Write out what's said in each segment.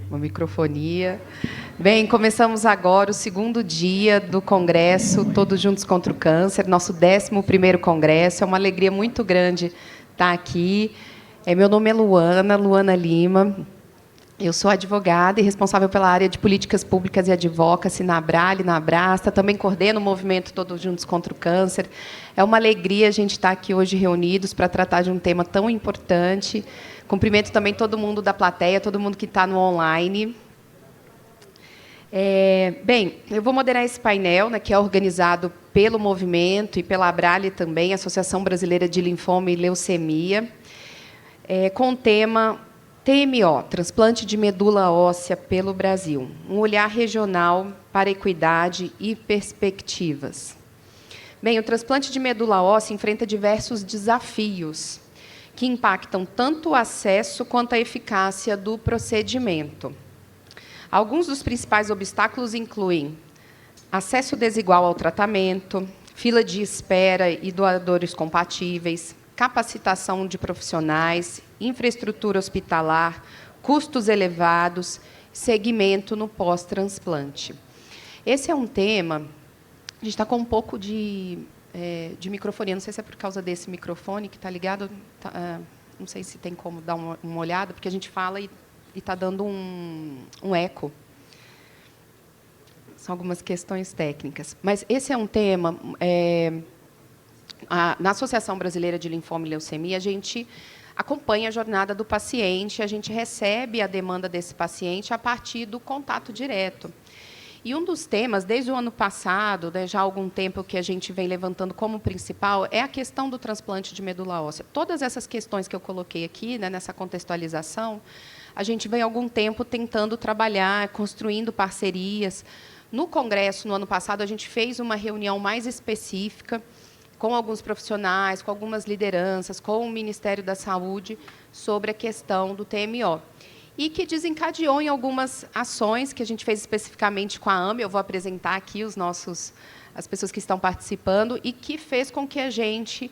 uma microfonia. Bem, começamos agora o segundo dia do Congresso Todos Juntos contra o Câncer, nosso 11º Congresso. É uma alegria muito grande estar aqui. Meu nome é Luana Lima. Eu sou advogada e responsável pela área de políticas públicas e advocacy na Abrale, na Abrasta. Também coordeno o movimento Todos Juntos contra o Câncer. É uma alegria a gente estar aqui hoje reunidos para tratar de um tema tão importante. Cumprimento também todo mundo da plateia, todo mundo que está no online. Bem, eu vou moderar esse painel, né, que é organizado pelo movimento e pela Abrale também, Associação Brasileira de Linfoma e Leucemia, com o tema TMO, transplante de medula óssea pelo Brasil, um olhar regional para equidade e perspectivas. Bem, o transplante de medula óssea enfrenta diversos desafios que impactam tanto o acesso quanto a eficácia do procedimento. Alguns dos principais obstáculos incluem acesso desigual ao tratamento, fila de espera e doadores compatíveis, capacitação de profissionais, infraestrutura hospitalar, custos elevados, segmento no pós-transplante. Esse é um tema... A gente está com um pouco de microfonia. Não sei se é por causa desse microfone que está ligado. Não sei se tem como dar uma olhada, porque a gente fala e está dando um eco. São algumas questões técnicas. Mas esse é um tema... na Associação Brasileira de Linfoma e Leucemia, a gente acompanha a jornada do paciente, a gente recebe a demanda desse paciente a partir do contato direto. E um dos temas, desde o ano passado, né, já há algum tempo que a gente vem levantando como principal, é a questão do transplante de medula óssea. Todas essas questões que eu coloquei aqui, né, nessa contextualização, a gente vem há algum tempo tentando trabalhar, construindo parcerias. No Congresso, no ano passado, a gente fez uma reunião mais específica com alguns profissionais, com algumas lideranças, com o Ministério da Saúde, sobre a questão do TMO. E que desencadeou em algumas ações que a gente fez especificamente com a AME. Eu vou apresentar aqui as pessoas que estão participando, e que fez com que a gente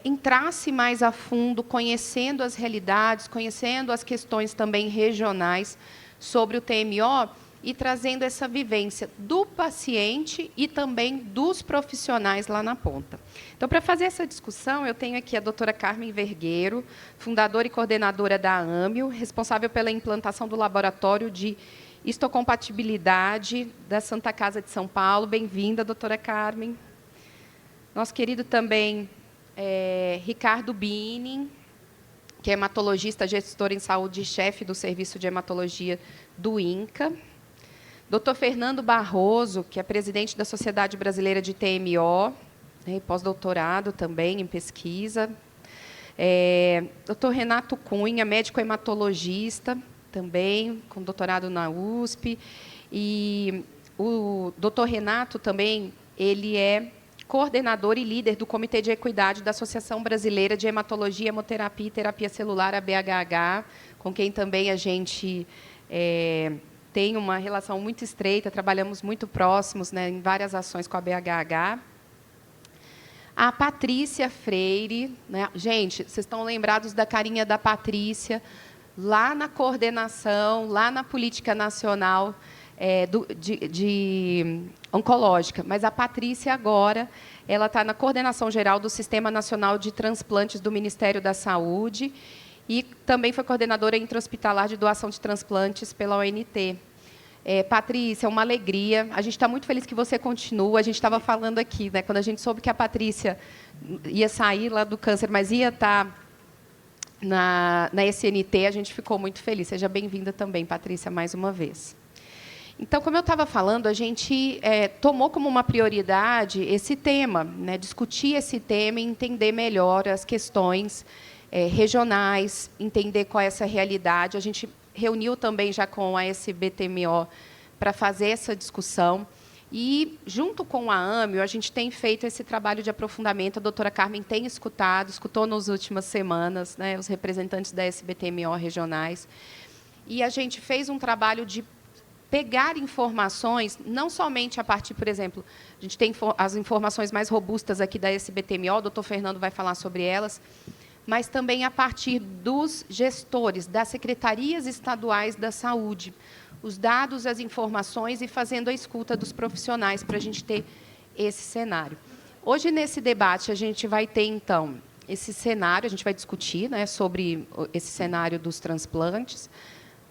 entrasse mais a fundo, conhecendo as realidades, conhecendo as questões também regionais sobre o TMO, e trazendo essa vivência do paciente e também dos profissionais lá na ponta. Então, para fazer essa discussão, eu tenho aqui a doutora Carmen Vergueiro, fundadora e coordenadora da AMIO, responsável pela implantação do Laboratório de Histocompatibilidade da Santa Casa de São Paulo. Bem-vinda, doutora Carmen. Nosso querido também Ricardo Bini, que é hematologista, gestor em saúde e chefe do Serviço de Hematologia do INCA. Dr. Fernando Barroso, que é presidente da Sociedade Brasileira de TMO, pós-doutorado também em pesquisa. Dr. Renato Cunha, médico hematologista, também com doutorado na USP. E o Dr. Renato também, ele é coordenador e líder do Comitê de Equidade da Associação Brasileira de Hematologia, Hemoterapia e Terapia Celular, a BHH, com quem também a gente tem uma relação muito estreita, trabalhamos muito próximos, né, em várias ações com a BHH. A Patrícia Freire, né? Gente, vocês estão lembrados da carinha da Patrícia, lá na coordenação, lá na política nacional de oncológica. Mas a Patrícia, agora, ela está na coordenação geral do Sistema Nacional de Transplantes do Ministério da Saúde, e também foi coordenadora intra-hospitalar de doação de transplantes pela ONT. Patrícia, é uma alegria. A gente está muito feliz que você continua. A gente estava falando aqui, né, quando a gente soube que a Patrícia ia sair lá do câncer, mas ia estar na SNT, a gente ficou muito feliz. Seja bem-vinda também, Patrícia, mais uma vez. Então, como eu estava falando, a gente tomou como uma prioridade esse tema, né, discutir esse tema e entender melhor as questões regionais, entender qual é essa realidade. A gente reuniu também já com a SBTMO para fazer essa discussão. E, junto com a AMIO, a gente tem feito esse trabalho de aprofundamento. A doutora Carmen tem escutou nas últimas semanas, né, os representantes da SBTMO regionais. E a gente fez um trabalho de pegar informações, não somente a partir, por exemplo, a gente tem as informações mais robustas aqui da SBTMO, o doutor Fernando vai falar sobre elas, mas também a partir dos gestores, das secretarias estaduais da saúde, os dados, as informações e fazendo a escuta dos profissionais para a gente ter esse cenário. Hoje, nesse debate, a gente vai ter, então, esse cenário, a gente vai discutir, né, sobre esse cenário dos transplantes,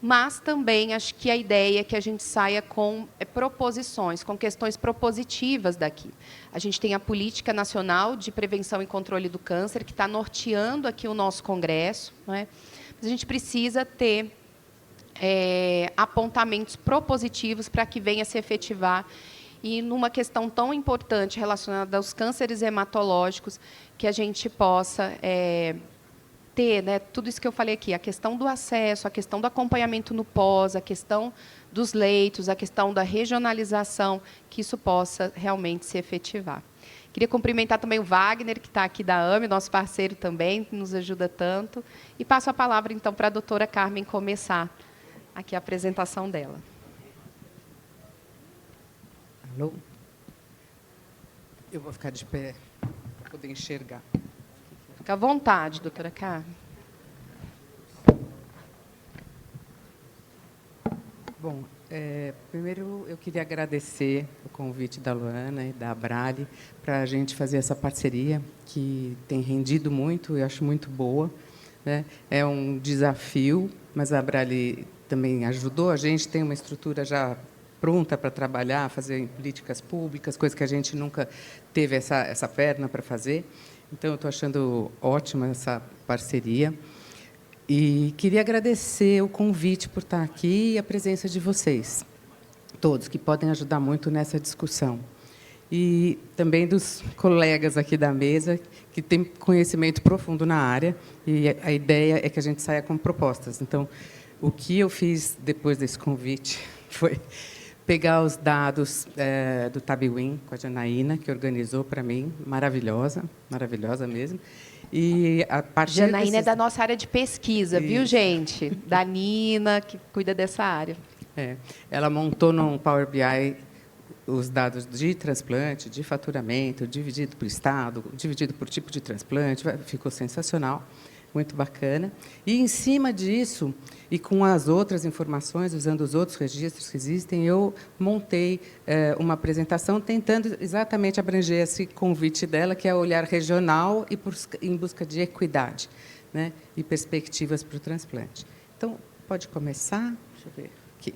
mas também acho que a ideia é que a gente saia com proposições, com questões propositivas daqui. A gente tem a Política Nacional de Prevenção e Controle do Câncer, que está norteando aqui o nosso Congresso, né? Mas a gente precisa ter apontamentos propositivos para que venha se efetivar. E, numa questão tão importante relacionada aos cânceres hematológicos, que a gente possa ter, né, tudo isso que eu falei aqui, a questão do acesso, a questão do acompanhamento no pós, a questão dos leitos, a questão da regionalização, que isso possa realmente se efetivar. Queria cumprimentar também o Wagner, que está aqui da AME, nosso parceiro também, que nos ajuda tanto. E passo a palavra, então, para a doutora Carmen começar aqui a apresentação dela. Alô? Eu vou ficar de pé para poder enxergar. Fica à vontade, doutora Carmen. Bom, primeiro eu queria agradecer o convite da Luana e da Abrali para a gente fazer essa parceria, que tem rendido muito, eu acho muito boa, né? É um desafio, mas a Abrali também ajudou. A gente tem uma estrutura já pronta para trabalhar, fazer em políticas públicas, coisa que a gente nunca teve essa perna para fazer. Então, eu estou achando ótima essa parceria. E queria agradecer o convite por estar aqui e a presença de vocês, todos, que podem ajudar muito nessa discussão. E também dos colegas aqui da mesa, que têm conhecimento profundo na área, e a ideia é que a gente saia com propostas. Então, o que eu fiz depois desse convite foi pegar os dados do Tabiwin, com a Janaína, que organizou para mim, maravilhosa mesmo. E a partir Janaína é da nossa área de pesquisa, viu, gente? Da Nina, que cuida dessa área. Ela montou no Power BI os dados de transplante, de faturamento, dividido por estado, dividido por tipo de transplante, ficou sensacional, muito bacana. E, em cima disso, e com as outras informações, usando os outros registros que existem, eu montei uma apresentação tentando exatamente abranger esse convite dela, que é o olhar regional e em busca de equidade, né, e perspectivas para o transplante. Então, pode começar? Deixa eu ver aqui.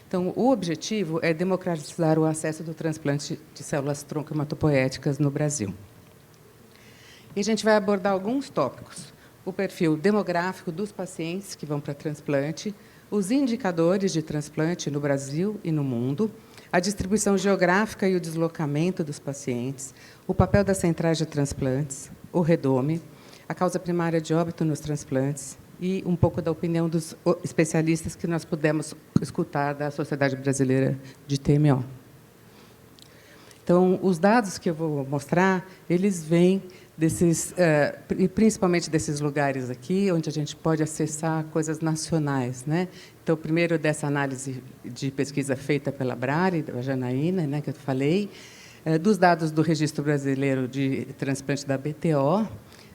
Então, o objetivo é democratizar o acesso do transplante de células-tronco hematopoéticas no Brasil. E a gente vai abordar alguns tópicos. O perfil demográfico dos pacientes que vão para transplante, os indicadores de transplante no Brasil e no mundo, a distribuição geográfica e o deslocamento dos pacientes, o papel das centrais de transplantes, o redome, a causa primária de óbito nos transplantes e um pouco da opinião dos especialistas que nós pudemos escutar da Sociedade Brasileira de TMO. Então, os dados que eu vou mostrar, eles vêm principalmente desses lugares aqui, onde a gente pode acessar coisas nacionais, né? Então, primeiro dessa análise de pesquisa feita pela Brari, da Janaína, né, que eu falei, dos dados do Registro Brasileiro de Transplante da BTO,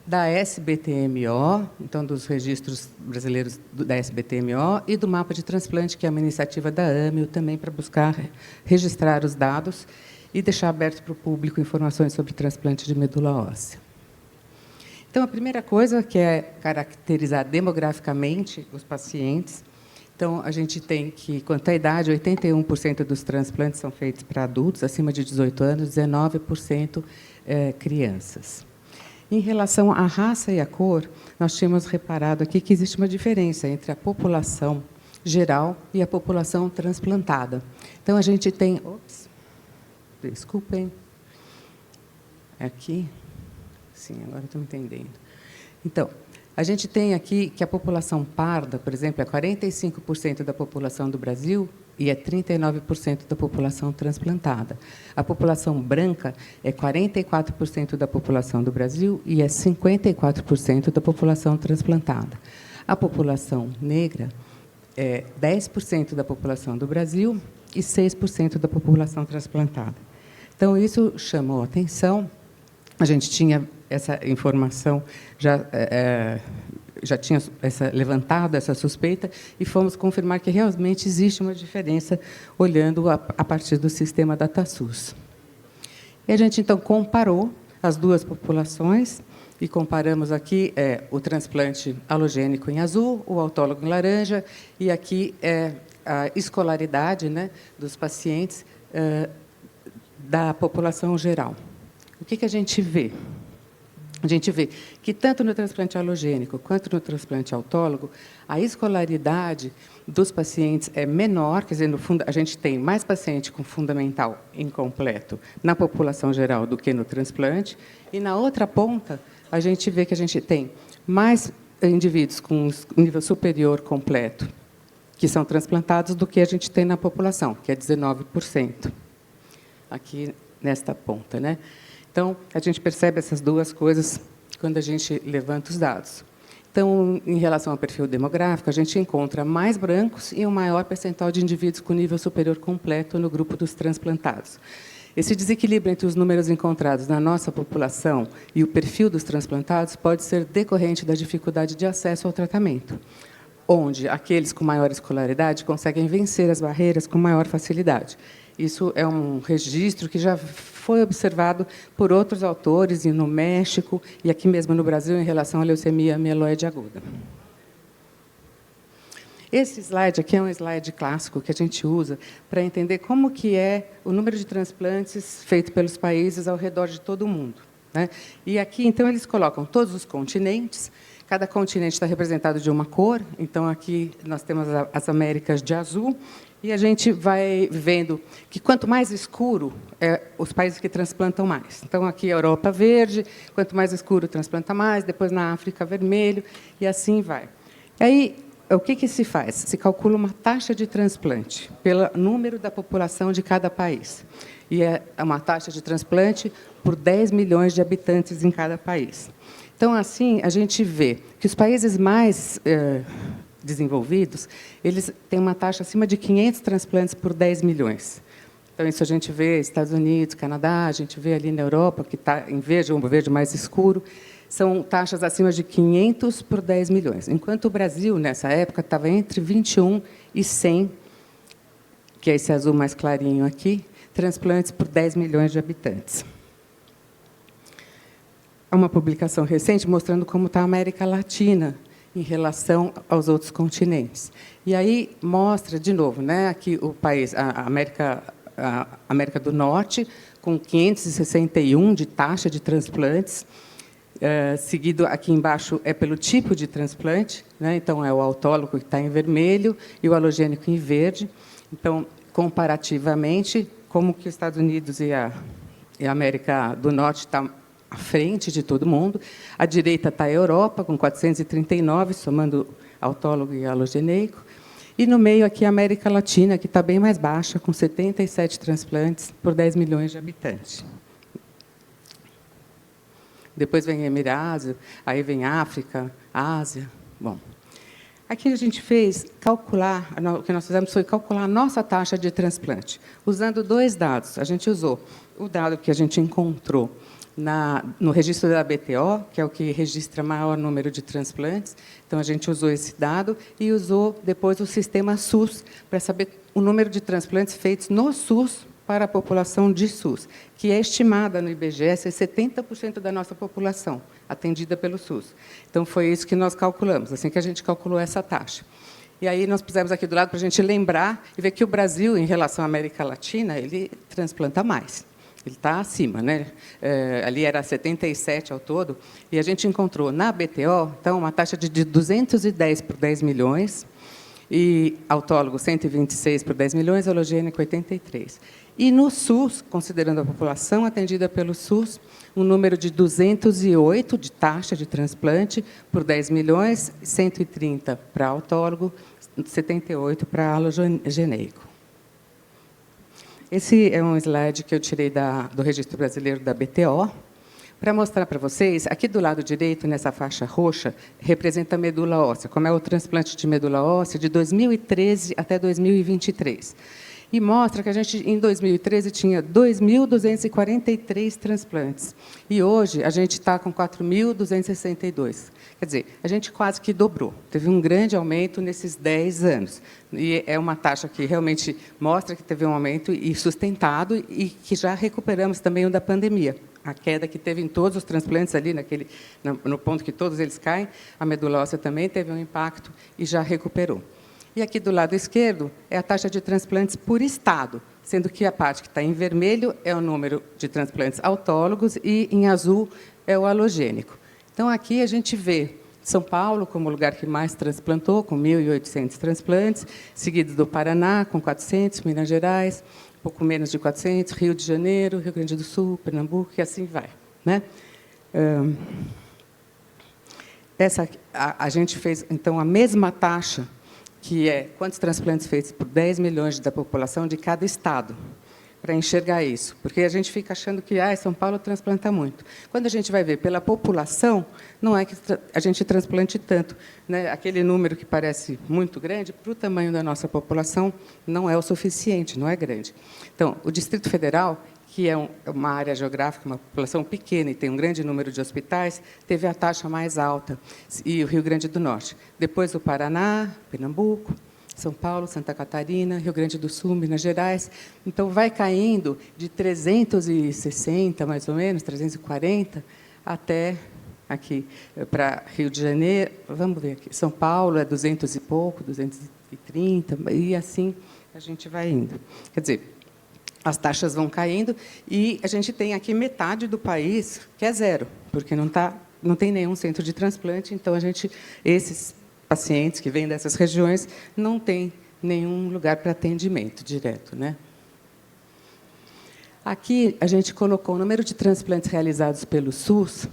da SBTMO, então dos registros brasileiros da SBTMO, e do mapa de transplante, que é uma iniciativa da AMIO, também para buscar registrar os dados e deixar aberto para o público informações sobre transplante de medula óssea. Então, a primeira coisa que é caracterizar demograficamente os pacientes. Então, a gente tem que, quanto à idade, 81% dos transplantes são feitos para adultos, acima de 18 anos, 19% crianças. Em relação à raça e à cor, nós tínhamos reparado aqui que existe uma diferença entre a população geral e a população transplantada. Então, a gente tem... Ops, desculpem. Aqui... Sim, agora estou entendendo. Então, a gente tem aqui que a população parda, por exemplo, é 45% da população do Brasil e é 39% da população transplantada. A população branca é 44% da população do Brasil e é 54% da população transplantada. A população negra é 10% da população do Brasil e 6% da população transplantada. Então, isso chamou a atenção. A gente tinha essa informação já tinha levantado essa suspeita e fomos confirmar que realmente existe uma diferença olhando a partir do sistema DataSUS. E a gente, então, comparou as duas populações e comparamos aqui o transplante halogênico em azul, o autólogo em laranja, e aqui a escolaridade, né, dos pacientes da população geral. O que a gente vê? A gente vê que, tanto no transplante halogênico quanto no transplante autólogo, a escolaridade dos pacientes é menor, quer dizer, no fundo, a gente tem mais paciente com fundamental incompleto na população geral do que no transplante, e, na outra ponta, a gente vê que a gente tem mais indivíduos com nível superior completo que são transplantados do que a gente tem na população, que é 19%, aqui nesta ponta, né? Então, a gente percebe essas duas coisas quando a gente levanta os dados. Então, em relação ao perfil demográfico, a gente encontra mais brancos e um maior percentual de indivíduos com nível superior completo no grupo dos transplantados. Esse desequilíbrio entre os números encontrados na nossa população e o perfil dos transplantados pode ser decorrente da dificuldade de acesso ao tratamento, onde aqueles com maior escolaridade conseguem vencer as barreiras com maior facilidade. Isso é um registro que já foi observado por outros autores, e no México, e aqui mesmo no Brasil, em relação à leucemia mieloide aguda. Esse slide aqui é um slide clássico que a gente usa para entender como que é o número de transplantes feito pelos países ao redor de todo o mundo, né? E aqui, então, eles colocam todos os continentes. Cada continente está representado de uma cor. Então, aqui nós temos as Américas de azul, e a gente vai vendo que, quanto mais escuro, os países que transplantam mais. Então, aqui a Europa verde, quanto mais escuro, transplanta mais, depois na África vermelho, e assim vai. Aí, o que se faz? Se calcula uma taxa de transplante pelo número da população de cada país. E é uma taxa de transplante por 10 milhões de habitantes em cada país. Então, assim, a gente vê que os países mais desenvolvidos, eles têm uma taxa acima de 500 transplantes por 10 milhões. Então, isso a gente vê nos Estados Unidos, Canadá, a gente vê ali na Europa, que está em verde, um verde mais escuro, são taxas acima de 500 por 10 milhões. Enquanto o Brasil, nessa época, estava entre 21 e 100, que é esse azul mais clarinho aqui, transplantes por 10 milhões de habitantes. Há uma publicação recente mostrando como está a América Latina em relação aos outros continentes. E aí mostra, de novo, né, aqui o país, a América do Norte, com 561 de taxa de transplantes, seguido aqui embaixo é pelo tipo de transplante, né? Então é o autólogo que está em vermelho e o halogênico em verde. Então, comparativamente, como que os Estados Unidos e a América do Norte estão à frente de todo mundo. À direita está a Europa, com 439, somando autólogo e halogeneico. E, no meio, aqui, a América Latina, que está bem mais baixa, com 77 transplantes por 10 milhões de habitantes. Depois vem Emirados, aí vem África, Ásia. Bom, aqui a gente fez calcular, o que nós fizemos foi calcular a nossa taxa de transplante, usando dois dados. A gente usou o dado que a gente encontrou no registro da BTO, que é o que registra maior número de transplantes. Então, a gente usou esse dado e usou depois o sistema SUS para saber o número de transplantes feitos no SUS para a população de SUS, que é estimada no IBGE ser 70% da nossa população atendida pelo SUS. Então, foi isso que nós calculamos, assim que a gente calculou essa taxa. E aí nós pusemos aqui do lado para a gente lembrar e ver que o Brasil, em relação à América Latina, ele transplanta mais. Ele está acima, né? Ali era 77 ao todo, e a gente encontrou na BTO, então, uma taxa de 210 por 10 milhões, e autólogo 126 por 10 milhões, halogênico 83. E no SUS, considerando a população atendida pelo SUS, um número de 208 de taxa de transplante por 10 milhões, 130 para autólogo, 78 para halogeneico. Esse é um slide que eu tirei do Registro Brasileiro da BTO, para mostrar para vocês, aqui do lado direito, nessa faixa roxa, representa a medula óssea, como é o transplante de medula óssea de 2013 até 2023. E mostra que a gente, em 2013, tinha 2.243 transplantes. E hoje a gente está com 4.262. Quer dizer, a gente quase que dobrou. Teve um grande aumento nesses 10 anos. E é uma taxa que realmente mostra que teve um aumento e sustentado e que já recuperamos também o da pandemia. A queda que teve em todos os transplantes ali, no ponto que todos eles caem, a medula óssea também teve um impacto e já recuperou. E aqui do lado esquerdo é a taxa de transplantes por estado, sendo que a parte que está em vermelho é o número de transplantes autólogos e, em azul, é o halogênico. Então, aqui a gente vê São Paulo como o lugar que mais transplantou, com 1.800 transplantes, seguido do Paraná, com 400, Minas Gerais, pouco menos de 400, Rio de Janeiro, Rio Grande do Sul, Pernambuco, e assim vai, né? A gente fez, então, a mesma taxa, que é quantos transplantes feitos por 10 milhões da população de cada estado, para enxergar isso. Porque a gente fica achando que São Paulo transplanta muito. Quando a gente vai ver pela população, não é que a gente transplante tanto, né? Aquele número que parece muito grande, para o tamanho da nossa população, não é o suficiente, não é grande. Então, o Distrito Federal, que é uma área geográfica, uma população pequena e tem um grande número de hospitais, teve a taxa mais alta, e o Rio Grande do Norte. Depois o Paraná, Pernambuco, São Paulo, Santa Catarina, Rio Grande do Sul, Minas Gerais. Então, vai caindo de 360, mais ou menos, 340, até aqui, para Rio de Janeiro, vamos ver aqui, São Paulo é 200 e pouco, 230, e assim a gente vai indo. Quer dizer, as taxas vão caindo e a gente tem aqui metade do país que é zero, porque não tem nenhum centro de transplante, então esses pacientes que vêm dessas regiões não têm nenhum lugar para atendimento direto, né? Aqui a gente colocou o número de transplantes realizados pelo SUS,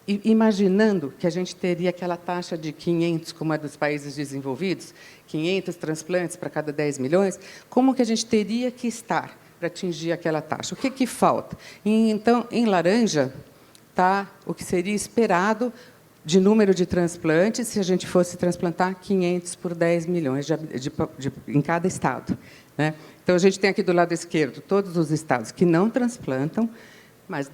imaginando que a gente teria aquela taxa de 500, como é dos países desenvolvidos, 500 transplantes para cada 10 milhões, como que a gente teria que estar para atingir aquela taxa? O que falta? Então, em laranja, está o que seria esperado de número de transplantes se a gente fosse transplantar 500 por 10 milhões em cada estado, né? Então, a gente tem aqui do lado esquerdo todos os estados que não transplantam, mas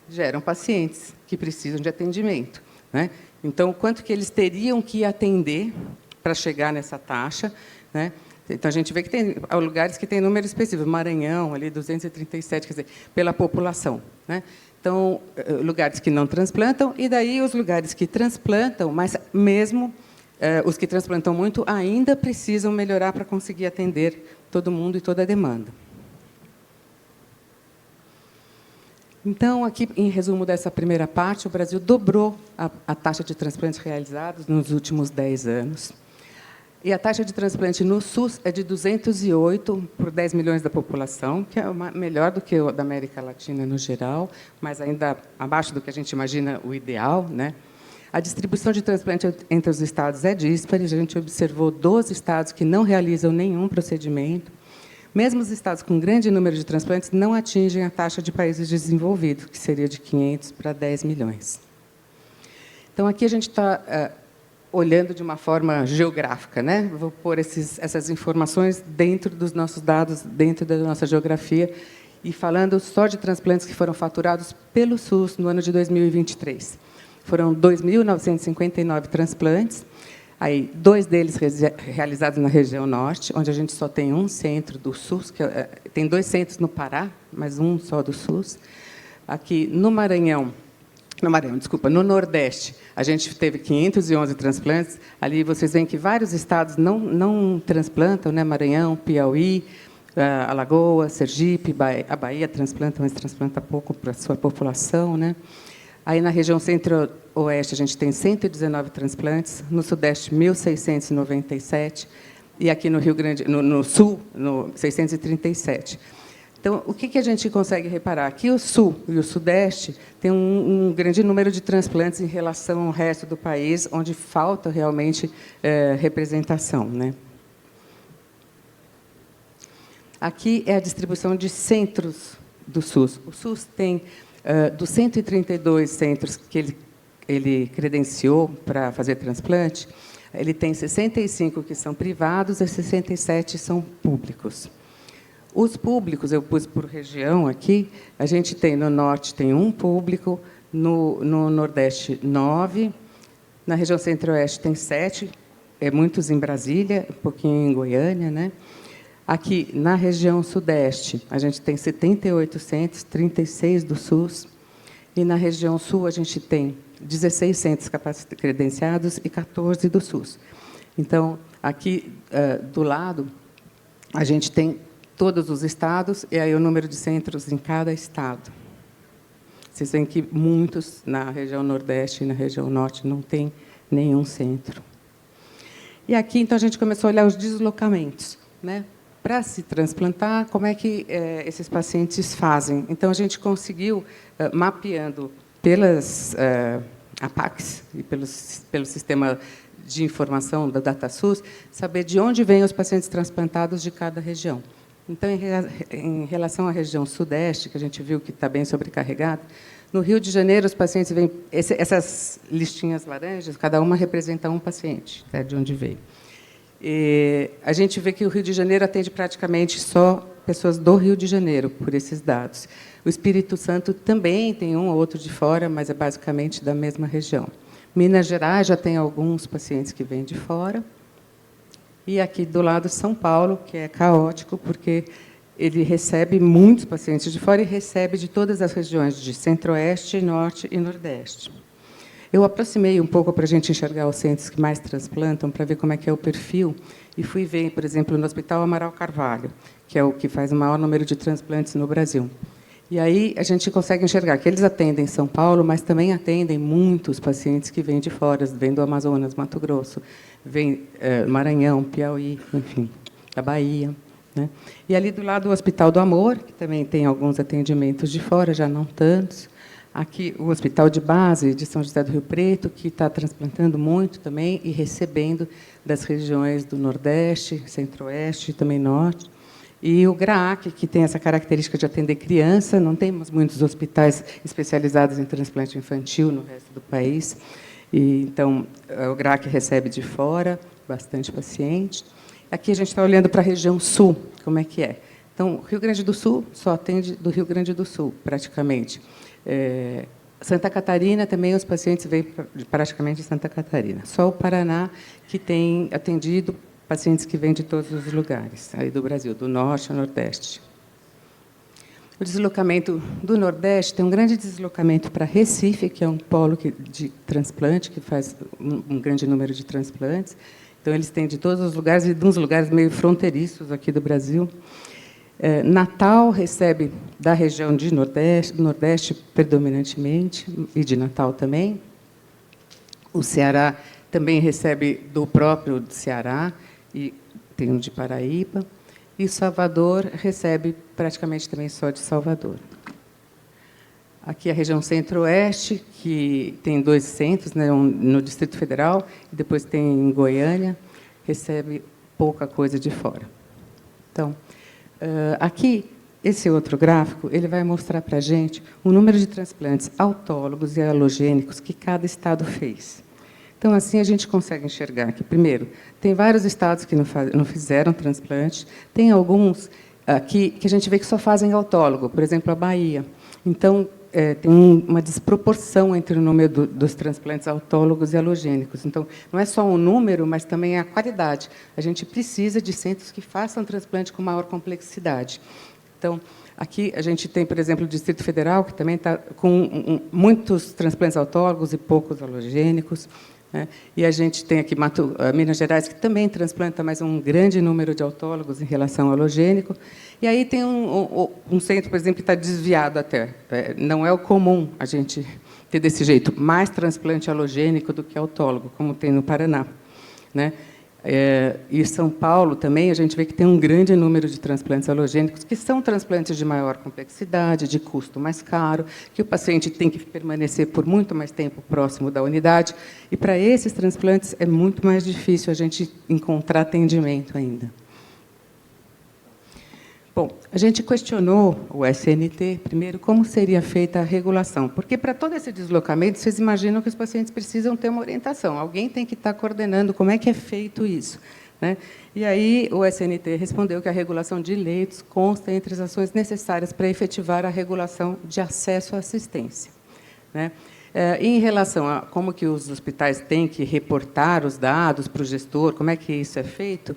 geram pacientes que precisam de atendimento, né? Então, quanto que eles teriam que atender para chegar nessa taxa, né? Então, a gente vê que tem lugares que têm número específico, Maranhão, ali 237, quer dizer, pela população, né? Então, lugares que não transplantam, e daí os lugares que transplantam, mas mesmo os que transplantam muito, ainda precisam melhorar para conseguir atender todo mundo e toda a demanda. Então, aqui, em resumo dessa primeira parte, o Brasil dobrou a taxa de transplantes realizados nos últimos 10 anos. E a taxa de transplante no SUS é de 208 por 10 milhões da população, que é melhor do que a da América Latina no geral, mas ainda abaixo do que a gente imagina o ideal, né? A distribuição de transplante entre os estados é díspare. A gente observou 12 estados que não realizam nenhum procedimento. Mesmo os estados com grande número de transplantes não atingem a taxa de países desenvolvidos, que seria de 500 para 10 milhões. Então, aqui a gente está olhando de uma forma geográfica, né? Vou pôr essas informações dentro dos nossos dados, dentro da nossa geografia, e falando só de transplantes que foram faturados pelo SUS no ano de 2023. Foram 2.959 transplantes, aí 2 deles realizados na região norte, onde a gente só tem um centro do SUS, tem 2 centros no Pará, mas um só do SUS. Aqui no no Nordeste, a gente teve 511 transplantes. Ali vocês veem que vários estados não transplantam, né? Maranhão, Piauí, Alagoas, Sergipe, a Bahia transplanta, mas transplanta pouco para a sua população, né? Aí, na região centro-oeste, a gente tem 119 transplantes, no Sudeste, 1.697, e aqui no Rio Grande, no Sul, 637. Então, o que a gente consegue reparar? Aqui o Sul e o Sudeste têm um grande número de transplantes em relação ao resto do país, onde falta realmente representação, né? Aqui é a distribuição de centros do SUS. O SUS tem, dos 132 centros que ele credenciou para fazer transplante, ele tem 65 que são privados e 67 são públicos. Os públicos, eu pus por região aqui, a gente tem no norte tem um público, no nordeste 9, na região centro-oeste tem 7, muitos em Brasília, um pouquinho em Goiânia, né? Aqui, na região sudeste, a gente tem 78 centros, 36 do SUS, e na região sul a gente tem 16 centros credenciados e 14 do SUS. Então, aqui do lado, a gente tem todos os estados, e aí o número de centros em cada estado. Vocês veem que muitos, na região nordeste e na região norte, não tem nenhum centro. E aqui, então, a gente começou a olhar os deslocamentos, né? Para se transplantar, como é que esses pacientes fazem? Então, a gente conseguiu, mapeando pelas APACs e pelo sistema de informação da DataSUS, saber de onde vêm os pacientes transplantados de cada região. Então, em relação à região sudeste, que a gente viu que está bem sobrecarregada, no Rio de Janeiro, os pacientes vêm... Essas listinhas laranjas, cada uma representa um paciente, tá, de onde veio. E a gente vê que o Rio de Janeiro atende praticamente só pessoas do Rio de Janeiro, por esses dados. O Espírito Santo também tem um ou outro de fora, mas é basicamente da mesma região. Minas Gerais já tem alguns pacientes que vêm de fora. E aqui do lado São Paulo, que é caótico, porque ele recebe muitos pacientes de fora e recebe de todas as regiões de Centro-Oeste, Norte e Nordeste. Eu aproximei um pouco para a gente enxergar os centros que mais transplantam, para ver como é que é o perfil, e fui ver, por exemplo, no Hospital Amaral Carvalho, que é o que faz o maior número de transplantes no Brasil. E aí a gente consegue enxergar que eles atendem São Paulo, mas também atendem muitos pacientes que vêm de fora, vêm do Amazonas, Mato Grosso, vêm Maranhão, Piauí, enfim, da Bahia, né? E ali do lado o Hospital do Amor, que também tem alguns atendimentos de fora, já não tantos. Aqui o Hospital de Base de São José do Rio Preto, que está transplantando muito também e recebendo das regiões do Nordeste, Centro-Oeste e também Norte. E o GRAAC, que tem essa característica de atender criança, não temos muitos hospitais especializados em transplante infantil no resto do país. E, então, o GRAAC recebe de fora bastante paciente. Aqui a gente está olhando para a região sul, como é que é. Então, Rio Grande do Sul só atende do Rio Grande do Sul, praticamente. Santa Catarina, também os pacientes vêm praticamente de Santa Catarina. Só o Paraná que tem atendido pacientes que vêm de todos os lugares, aí do Brasil, do Norte ao Nordeste. O deslocamento do Nordeste tem um grande deslocamento para Recife, que é um polo de transplante, que faz um grande número de transplantes. Então, eles têm de todos os lugares, e de uns lugares meio fronteiriços aqui do Brasil. Natal recebe da região de Nordeste predominantemente, e de Natal também. O Ceará também recebe do próprio Ceará, e tem um de Paraíba. E Salvador recebe praticamente também só de Salvador. Aqui a região Centro-Oeste, que tem 2 centros, né, um no Distrito Federal, e depois tem em Goiânia, recebe pouca coisa de fora. Então, aqui, esse outro gráfico, ele vai mostrar para a gente o número de transplantes autólogos e alogênicos que cada estado fez. Então, assim, a gente consegue enxergar que, primeiro, tem vários estados que não fizeram transplante, tem alguns aqui que a gente vê que só fazem autólogo, por exemplo, a Bahia. Então, tem uma desproporção entre o número dos transplantes autólogos e alogênicos. Então, não é só o número, mas também a qualidade. A gente precisa de centros que façam transplante com maior complexidade. Então, aqui a gente tem, por exemplo, o Distrito Federal, que também está com muitos transplantes autólogos e poucos alogênicos. E a gente tem aqui Minas Gerais, que também transplanta, mas um grande número de autólogos em relação ao halogênico. E aí tem um centro, por exemplo, que está desviado até. Não é o comum a gente ter desse jeito, mais transplante halogênico do que autólogo, como tem no Paraná, né? E São Paulo também, a gente vê que tem um grande número de transplantes halogênicos, que são transplantes de maior complexidade, de custo mais caro, que o paciente tem que permanecer por muito mais tempo próximo da unidade. E, para esses transplantes, é muito mais difícil a gente encontrar atendimento ainda. Bom, a gente questionou o SNT, primeiro, como seria feita a regulação. Porque, para todo esse deslocamento, vocês imaginam que os pacientes precisam ter uma orientação. Alguém tem que estar coordenando como é que é feito isso, né? E aí, o SNT respondeu que a regulação de leitos consta entre as ações necessárias para efetivar a regulação de acesso à assistência, né? Em relação a como que os hospitais têm que reportar os dados para o gestor, como é que isso é feito,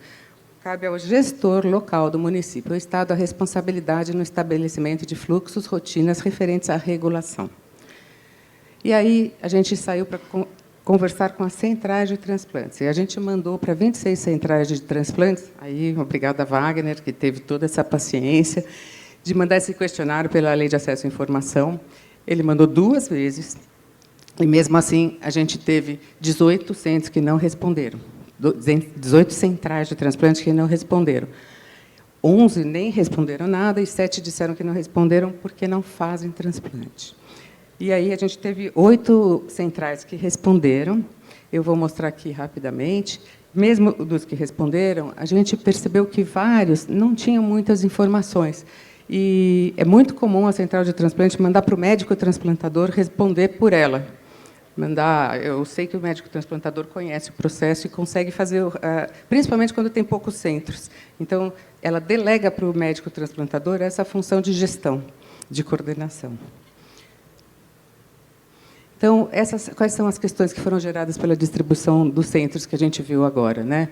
cabe ao gestor local do município, o Estado, a responsabilidade no estabelecimento de fluxos, rotinas referentes à regulação. E aí, a gente saiu para conversar com as centrais de transplantes. E a gente mandou para 26 centrais de transplantes, aí, obrigada, Wagner, que teve toda essa paciência, de mandar esse questionário pela Lei de Acesso à Informação. Ele mandou 2 vezes, e, mesmo assim, a gente teve 18 centros que não responderam. 18 centrais de transplante que não responderam. 11 nem responderam nada, e 7 disseram que não responderam porque não fazem transplante. E aí a gente teve 8 centrais que responderam. Eu vou mostrar aqui rapidamente. Mesmo dos que responderam, a gente percebeu que vários não tinham muitas informações. E é muito comum a central de transplante mandar para o médico transplantador responder por ela. Eu sei que o médico transplantador conhece o processo e consegue fazer, principalmente quando tem poucos centros. Então, ela delega para o médico transplantador essa função de gestão, de coordenação. Então, quais são as questões que foram geradas pela distribuição dos centros que a gente viu agora, né?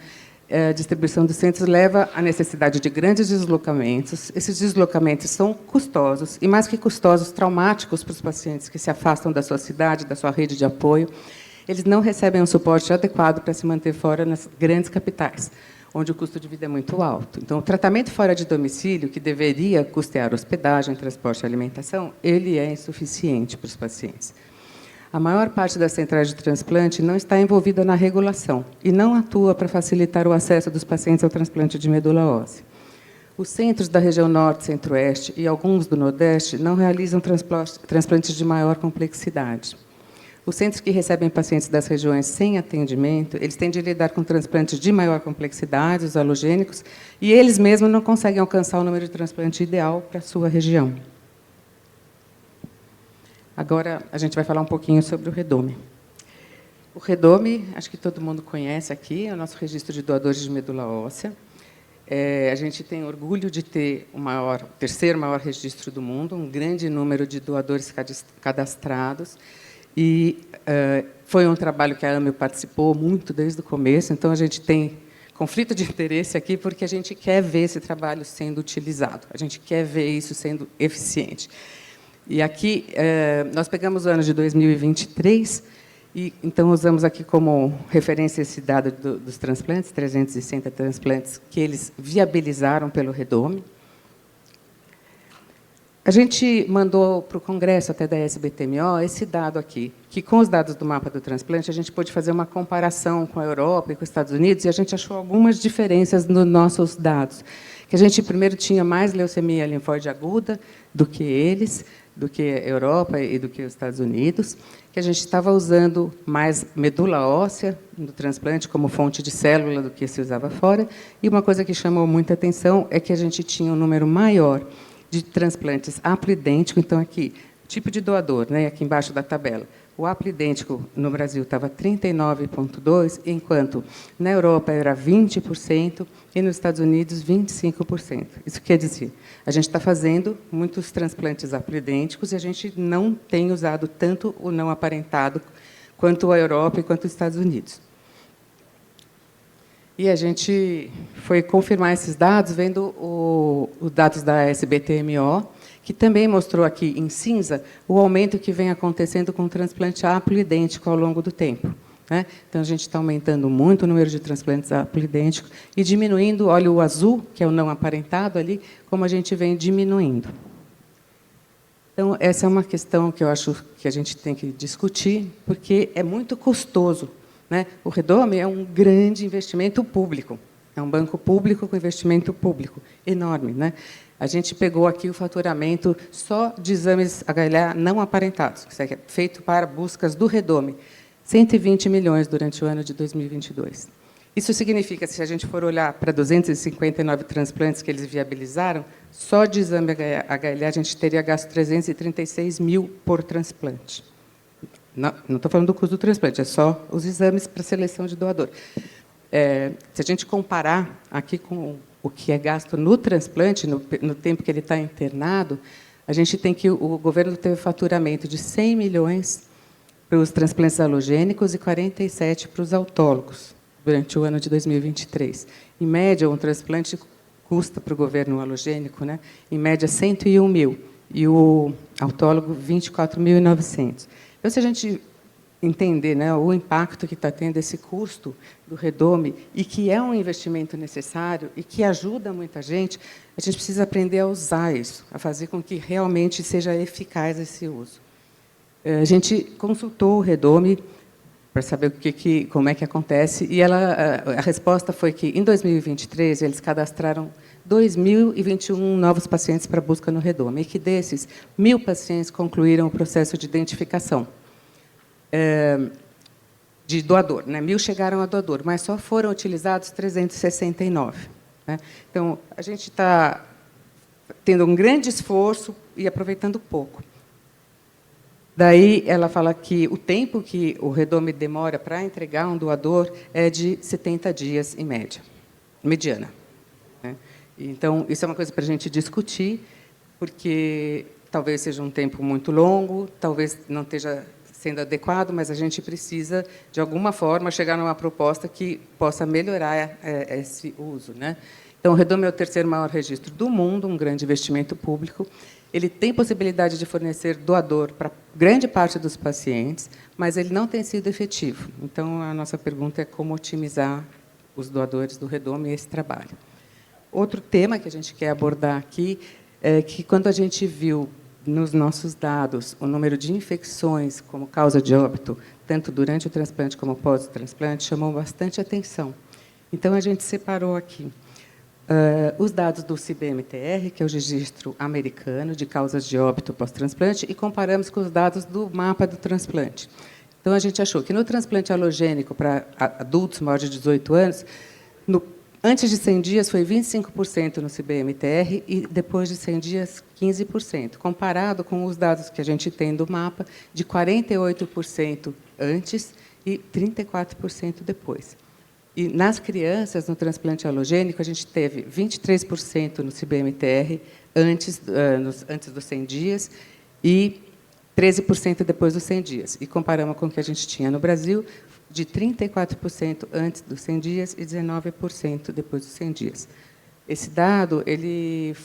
A distribuição dos centros leva à necessidade de grandes deslocamentos. Esses deslocamentos são custosos, e, mais que custosos, traumáticos para os pacientes que se afastam da sua cidade, da sua rede de apoio. Eles não recebem um suporte adequado para se manter fora nas grandes capitais, onde o custo de vida é muito alto. Então, o tratamento fora de domicílio, que deveria custear hospedagem, transporte e alimentação, ele é insuficiente para os pacientes. A maior parte das centrais de transplante não está envolvida na regulação e não atua para facilitar o acesso dos pacientes ao transplante de medula óssea. Os centros da região Norte, Centro-Oeste e alguns do Nordeste não realizam transplantes de maior complexidade. Os centros que recebem pacientes das regiões sem atendimento, eles têm de lidar com transplantes de maior complexidade, os halogênicos, e eles mesmos não conseguem alcançar o número de transplante ideal para a sua região. Agora, a gente vai falar um pouquinho sobre o REDOME. O REDOME, acho que todo mundo conhece aqui, é o nosso registro de doadores de medula óssea. A gente tem orgulho de ter o terceiro maior registro do mundo, um grande número de doadores cadastrados. E foi um trabalho que a AMEL participou muito desde o começo, então a gente tem conflito de interesse aqui, porque a gente quer ver esse trabalho sendo utilizado, a gente quer ver isso sendo eficiente. E aqui, nós pegamos o ano de 2023, e então usamos aqui como referência esse dado dos transplantes, 360 transplantes que eles viabilizaram pelo REDOME. A gente mandou para o Congresso, até da SBTMO, esse dado aqui, que, com os dados do mapa do transplante, a gente pôde fazer uma comparação com a Europa e com os Estados Unidos, e a gente achou algumas diferenças nos nossos dados. Que a gente, primeiro, tinha mais leucemia linfóide aguda do que eles, do que a Europa e do que os Estados Unidos, que a gente estava usando mais medula óssea no transplante como fonte de célula do que se usava fora, e uma coisa que chamou muita atenção é que a gente tinha um número maior de transplantes haploidêntico. Então, aqui, tipo de doador, né, aqui embaixo da tabela. O haploidêntico no Brasil estava 39,2%, enquanto na Europa era 20% e nos Estados Unidos 25%. Isso quer dizer, a gente está fazendo muitos transplantes haploidênticos e a gente não tem usado tanto o não aparentado quanto a Europa e quanto os Estados Unidos. E a gente foi confirmar esses dados vendo os dados da SBTMO, que também mostrou aqui, em cinza, o aumento que vem acontecendo com o transplante haploidêntico ao longo do tempo, né? Então, a gente está aumentando muito o número de transplantes haploidênticos e diminuindo, olha o azul, que é o não aparentado ali, como a gente vem diminuindo. Então, essa é uma questão que eu acho que a gente tem que discutir, porque é muito custoso, né? O REDOME é um grande investimento público, é um banco público com investimento público enorme, né? A gente pegou aqui o faturamento só de exames HLA não aparentados, que é feito para buscas do REDOME, 120 milhões durante o ano de 2022. Isso significa, se a gente for olhar para 259 transplantes que eles viabilizaram, só de exame HLA a gente teria gasto 336 mil por transplante. Não estou falando do custo do transplante, é só os exames para seleção de doador. Se a gente comparar aqui com o que é gasto no transplante, no tempo que ele está internado, a gente tem que o governo teve faturamento de 100 milhões para os transplantes halogênicos e 47 para os autólogos, durante o ano de 2023. Em média, um transplante custa para o governo halogênico, né, em média, 101 mil, e o autólogo, 24.900. Então, se a gente entender, né, o impacto que está tendo esse custo do redome, e que é um investimento necessário, e que ajuda muita gente, a gente precisa aprender a usar isso, a fazer com que realmente seja eficaz esse uso. A gente consultou o redome para saber como é que acontece, e a resposta foi que, em 2023, eles cadastraram 2.021 novos pacientes para busca no redome, e que, desses, 1.000 pacientes concluíram o processo de identificação de doador. Né? 1.000 chegaram a doador, mas só foram utilizados 369. Né? Então, a gente está tendo um grande esforço e aproveitando pouco. Daí, ela fala que o tempo que o redome demora para entregar um doador é de 70 dias, em média, mediana. Né? Então, isso é uma coisa para a gente discutir, porque talvez seja um tempo muito longo, talvez não esteja sendo adequado, mas a gente precisa, de alguma forma, chegar numa proposta que possa melhorar esse uso. Né? Então, o redome é o terceiro maior registro do mundo, um grande investimento público. Ele tem possibilidade de fornecer doador para grande parte dos pacientes, mas ele não tem sido efetivo. Então, a nossa pergunta é como otimizar os doadores do redome e esse trabalho. Outro tema que a gente quer abordar aqui é que, quando a gente viu nos nossos dados o número de infecções como causa de óbito, tanto durante o transplante como pós o transplante, chamou bastante atenção. Então, a gente separou aqui os dados do CIBMTR, que é o registro americano de causas de óbito pós-transplante, e comparamos com os dados do mapa do transplante. Então, a gente achou que, no transplante halogênico para adultos maiores de 18 anos, antes de 100 dias, foi 25% no CIBMTR, e depois de 100 dias, 15%, comparado com os dados que a gente tem do mapa, de 48% antes e 34% depois. E, nas crianças, no transplante halogênico, a gente teve 23% no CIBMTR antes dos 100 dias e 13% depois dos 100 dias. E comparamos com o que a gente tinha no Brasil, de 34% antes dos 100 dias e 19% depois dos 100 dias. Esse dado ele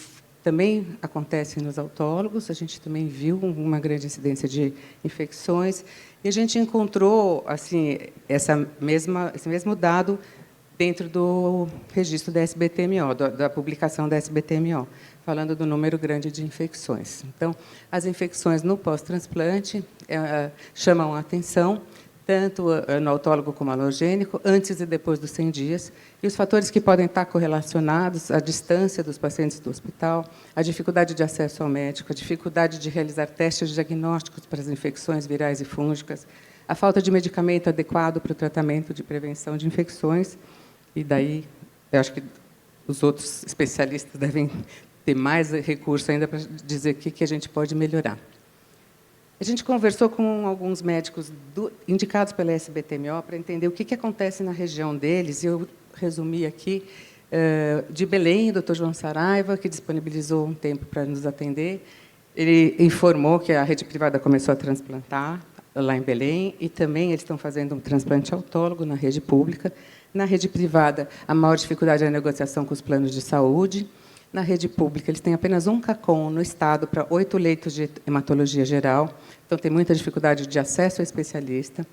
também acontece nos autólogos, a gente também viu uma grande incidência de infecções, e a gente encontrou assim, esse mesmo dado dentro do registro da SBTMO, da publicação da SBTMO, falando do número grande de infecções. Então, as infecções no pós-transplante chamam a atenção, tanto no autólogo como halogênico, antes e depois dos 100 dias, e os fatores que podem estar correlacionados à distância dos pacientes do hospital, a dificuldade de acesso ao médico, a dificuldade de realizar testes diagnósticos para as infecções virais e fúngicas, a falta de medicamento adequado para o tratamento de prevenção de infecções, e daí, eu acho que os outros especialistas devem ter mais recurso ainda para dizer o que a gente pode melhorar. A gente conversou com alguns médicos indicados pela SBTMO para entender o que acontece na região deles, e eu resumi aqui, de Belém, o Dr. João Saraiva, que disponibilizou um tempo para nos atender. Ele informou que a rede privada começou a transplantar lá em Belém, e também eles estão fazendo um transplante autólogo na rede pública. Na rede privada, a maior dificuldade é a negociação com os planos de saúde. Na rede pública, eles têm apenas um CACOM no estado para 8 leitos de hematologia geral, então tem muita dificuldade de acesso ao especialista.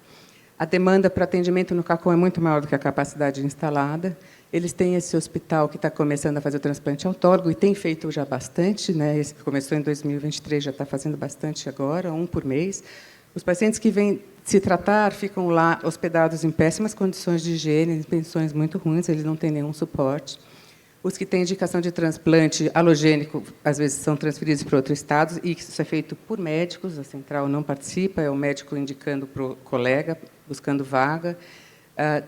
A demanda para atendimento no CACOM é muito maior do que a capacidade instalada. Eles têm esse hospital que está começando a fazer o transplante autólogo, e tem feito já bastante, né? Esse que começou em 2023, já está fazendo bastante agora, um por mês. Os pacientes que vêm se tratar ficam lá hospedados em péssimas condições de higiene, em pensões muito ruins, eles não têm nenhum suporte. Os que têm indicação de transplante halogênico, às vezes, são transferidos para outros estados, e isso é feito por médicos, a central não participa, é o médico indicando para o colega, buscando vaga.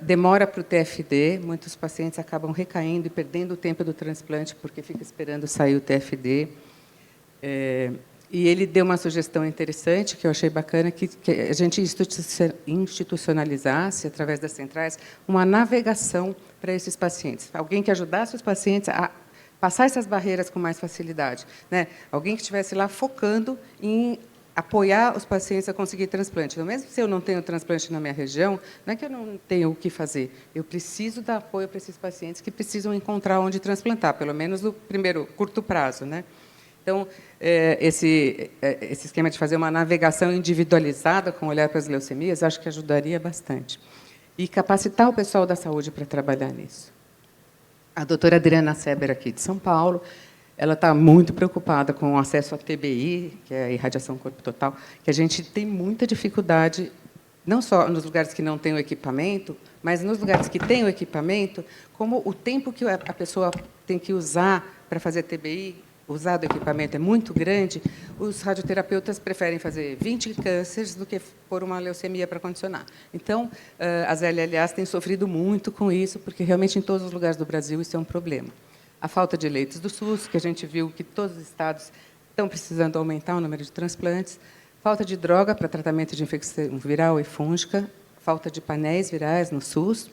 Demora para o TFD, muitos pacientes acabam recaindo e perdendo o tempo do transplante porque fica esperando sair o TFD. E ele deu uma sugestão interessante, que eu achei bacana, que a gente institucionalizasse, através das centrais, uma navegação para esses pacientes. Alguém que ajudasse os pacientes a passar essas barreiras com mais facilidade, né? Alguém que estivesse lá focando em apoiar os pacientes a conseguir transplante. Então, mesmo se eu não tenho transplante na minha região, não é que eu não tenho o que fazer. Eu preciso dar apoio para esses pacientes que precisam encontrar onde transplantar, pelo menos no primeiro curto prazo, né? Então, esse esquema de fazer uma navegação individualizada com olhar para as leucemias, acho que ajudaria bastante. E capacitar o pessoal da saúde para trabalhar nisso. A doutora Adriana Seber, aqui de São Paulo, ela está muito preocupada com o acesso à TBI, que é a irradiação corpo total, que a gente tem muita dificuldade, não só nos lugares que não tem o equipamento, mas nos lugares que tem o equipamento, como o tempo que a pessoa tem que usar para fazer TBI, usar do equipamento é muito grande, os radioterapeutas preferem fazer 20 cânceres do que pôr uma leucemia para condicionar. Então, as LLAs têm sofrido muito com isso, porque realmente em todos os lugares do Brasil isso é um problema. A falta de leitos do SUS, que a gente viu que todos os estados estão precisando aumentar o número de transplantes, falta de droga para tratamento de infecção viral e fúngica, falta de painéis virais no SUS.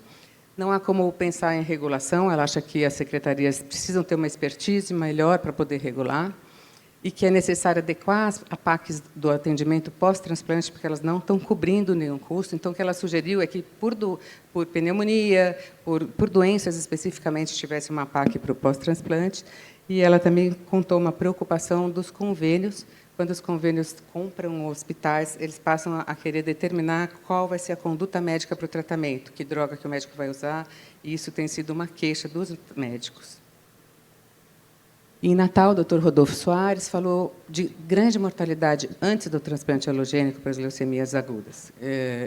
Não há como pensar em regulação, ela acha que as secretarias precisam ter uma expertise melhor para poder regular e que é necessário adequar a PACs do atendimento pós-transplante, porque elas não estão cobrindo nenhum custo. Então, o que ela sugeriu é que, por pneumonia, por doenças especificamente, tivesse uma PAC para o pós-transplante. E ela também contou uma preocupação dos convênios. Quando os convênios compram hospitais, eles passam a querer determinar qual vai ser a conduta médica para o tratamento, que droga que o médico vai usar, e isso tem sido uma queixa dos médicos. Em Natal, o Dr. Rodolfo Soares falou de grande mortalidade antes do transplante halogênico para as leucemias agudas.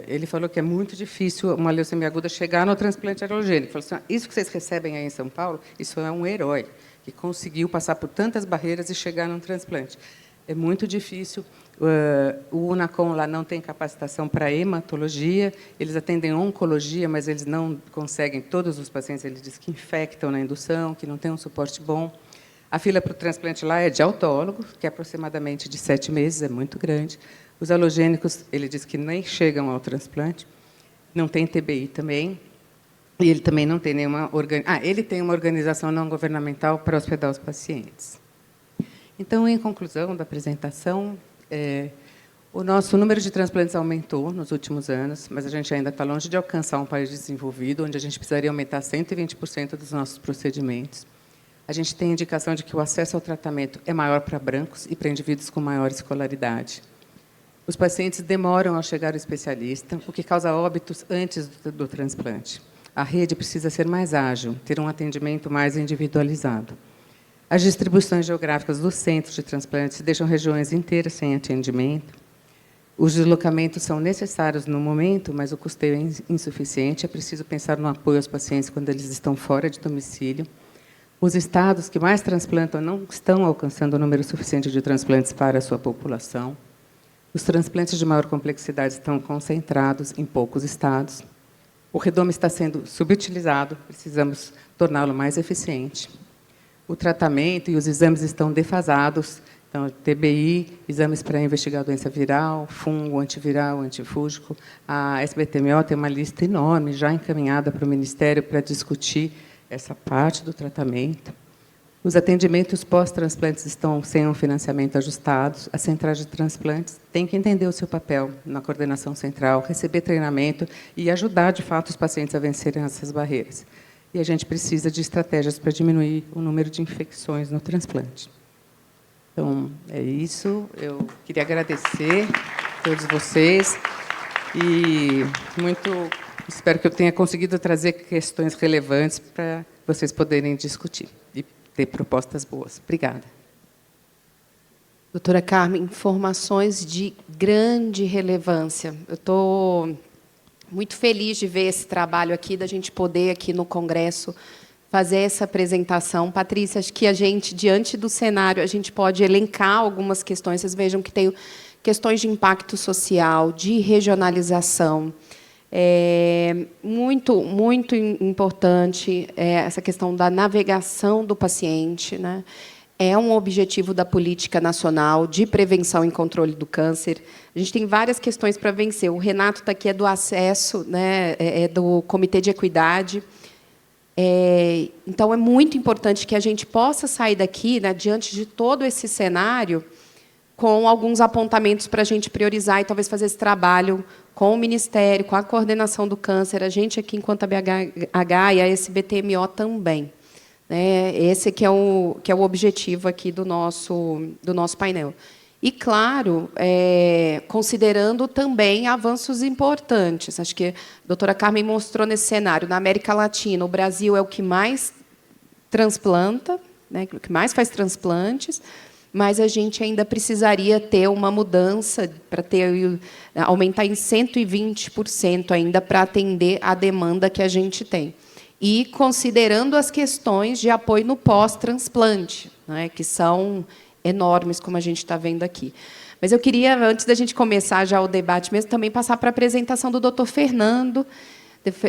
Ele falou que é muito difícil uma leucemia aguda chegar no transplante halogênico. Ele falou assim, isso que vocês recebem aí em São Paulo, isso é um herói, que conseguiu passar por tantas barreiras e chegar num transplante. É muito difícil. O Unacom lá não tem capacitação para hematologia, eles atendem oncologia, mas eles não conseguem, todos os pacientes, eles dizem que infectam na indução, que não tem um suporte bom. A fila para o transplante lá é de autólogo, que é aproximadamente de 7 meses, é muito grande. Os halogênicos, ele diz que nem chegam ao transplante. Não tem TBI também. E ele também não tem nenhuma ele tem uma organização não governamental para hospedar os pacientes. Então, em conclusão da apresentação, o nosso número de transplantes aumentou nos últimos anos, mas a gente ainda está longe de alcançar um país desenvolvido, onde a gente precisaria aumentar 120% dos nossos procedimentos. A gente tem indicação de que o acesso ao tratamento é maior para brancos e para indivíduos com maior escolaridade. Os pacientes demoram a chegar ao especialista, o que causa óbitos antes do transplante. A rede precisa ser mais ágil, ter um atendimento mais individualizado. As distribuições geográficas dos centros de transplantes deixam regiões inteiras sem atendimento. Os deslocamentos são necessários no momento, mas o custeio é insuficiente. É preciso pensar no apoio aos pacientes quando eles estão fora de domicílio. Os estados que mais transplantam não estão alcançando o número suficiente de transplantes para a sua população. Os transplantes de maior complexidade estão concentrados em poucos estados. O redoma está sendo subutilizado, precisamos torná-lo mais eficiente. O tratamento e os exames estão defasados. Então, TBI, exames para investigar doença viral, fungo, antiviral, antifúngico. A SBTMO tem uma lista enorme já encaminhada para o Ministério para discutir essa parte do tratamento. Os atendimentos pós-transplantes estão sem um financiamento ajustado. As centrais de transplantes têm que entender o seu papel na coordenação central, receber treinamento e ajudar, de fato, os pacientes a vencerem essas barreiras. E a gente precisa de estratégias para diminuir o número de infecções no transplante. Então, é isso. Eu queria agradecer a todos vocês e espero que eu tenha conseguido trazer questões relevantes para vocês poderem discutir e ter propostas boas. Obrigada. Doutora Carmen, informações de grande relevância. Eu estou muito feliz de ver esse trabalho aqui, da gente poder, aqui no Congresso, fazer essa apresentação. Patrícia, acho que a gente, diante do cenário, a gente pode elencar algumas questões. Vocês vejam que tem questões de impacto social, de regionalização, Muito importante essa questão da navegação do paciente, né? É um objetivo da política nacional de prevenção e controle do câncer. A gente tem várias questões para vencer. O Renato está aqui, é do acesso, né? É do Comitê de Equidade. Então, é muito importante que a gente possa sair daqui, né, diante de todo esse cenário, com alguns apontamentos para a gente priorizar e talvez fazer esse trabalho com o Ministério, com a coordenação do câncer, a gente aqui, enquanto a BH e a SBTMO também. Esse que é o objetivo aqui do nosso painel. E, claro, considerando também avanços importantes. Acho que a doutora Carmen mostrou nesse cenário. Na América Latina, o Brasil é o que mais transplanta, né, o que mais faz transplantes, mas a gente ainda precisaria ter uma mudança para aumentar em 120% ainda para atender a demanda que a gente tem. E considerando as questões de apoio no pós-transplante, né, que são enormes, como a gente está vendo aqui. Mas eu queria, antes da gente começar já o debate mesmo, também passar para a apresentação do doutor Fernando.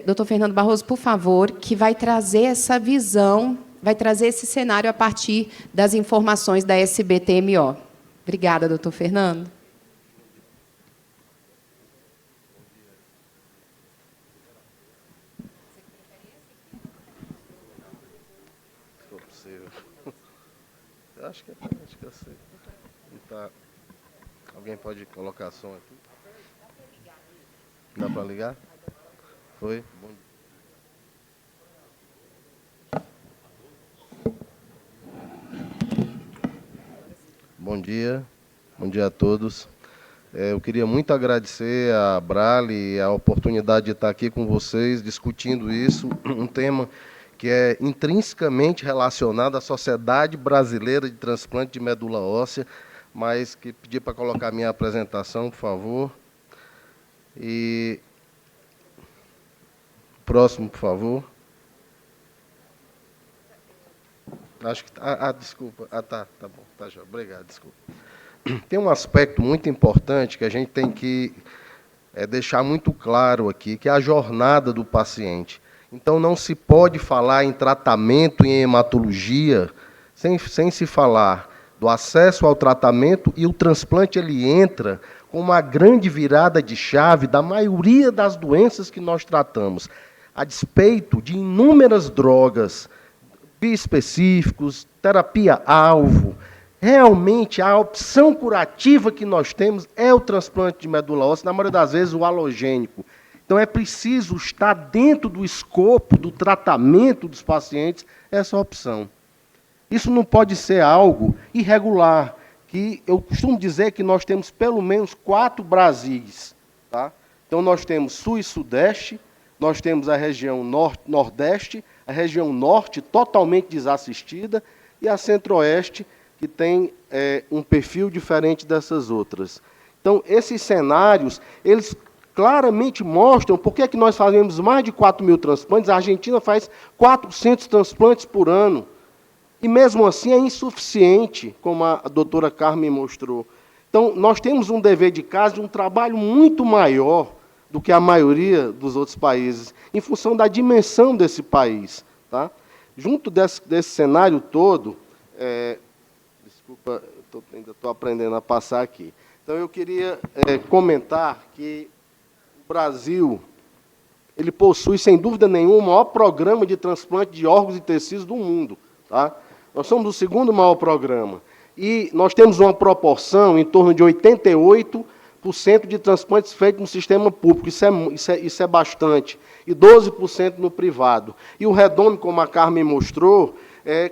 Doutor Fernando Barroso, por favor, que vai trazer essa visão, vai trazer esse cenário a partir das informações da SBTMO. Obrigada, doutor Fernando. Acho que eu sei. Tá. Alguém pode colocar som aqui? Dá para ligar? Foi? Bom dia. Bom dia a todos. Eu queria muito agradecer a Brali a oportunidade de estar aqui com vocês discutindo isso, um tema que é intrinsecamente relacionado à Sociedade Brasileira de Transplante de Medula Óssea, mas que pedi para colocar a minha apresentação, por favor. E próximo, por favor. Acho que desculpa. Tá bom, tá já. Obrigado, desculpa. Tem um aspecto muito importante que a gente tem que deixar muito claro aqui, que é a jornada do paciente. Então, não se pode falar em tratamento e em hematologia sem se falar do acesso ao tratamento, e o transplante ele entra com uma grande virada de chave da maioria das doenças que nós tratamos, a despeito de inúmeras drogas, biespecíficos, terapia-alvo. Realmente, a opção curativa que nós temos é o transplante de medula óssea, na maioria das vezes o halogênico. Então, é preciso estar dentro do escopo do tratamento dos pacientes essa opção. Isso não pode ser algo irregular, que eu costumo dizer que nós temos pelo menos 4 Brasis. Tá? Então, nós temos Sul e Sudeste, nós temos a região Nordeste, a região Norte totalmente desassistida, e a Centro-Oeste, que tem um perfil diferente dessas outras. Então, esses cenários, eles claramente mostram por que nós fazemos mais de 4.000 transplantes, a Argentina faz 400 transplantes por ano. E, mesmo assim, é insuficiente, como a doutora Carmen mostrou. Então, nós temos um dever de casa, de um trabalho muito maior do que a maioria dos outros países, em função da dimensão desse país. Tá? Junto desse cenário todo, desculpa, ainda estou aprendendo a passar aqui. Então, eu queria comentar que o Brasil ele possui, sem dúvida nenhuma, o maior programa de transplante de órgãos e tecidos do mundo. Tá? Nós somos o segundo maior programa. E nós temos uma proporção em torno de 88% de transplantes feitos no sistema público. Isso é bastante. E 12% no privado. E o Redome, como a Carmen mostrou,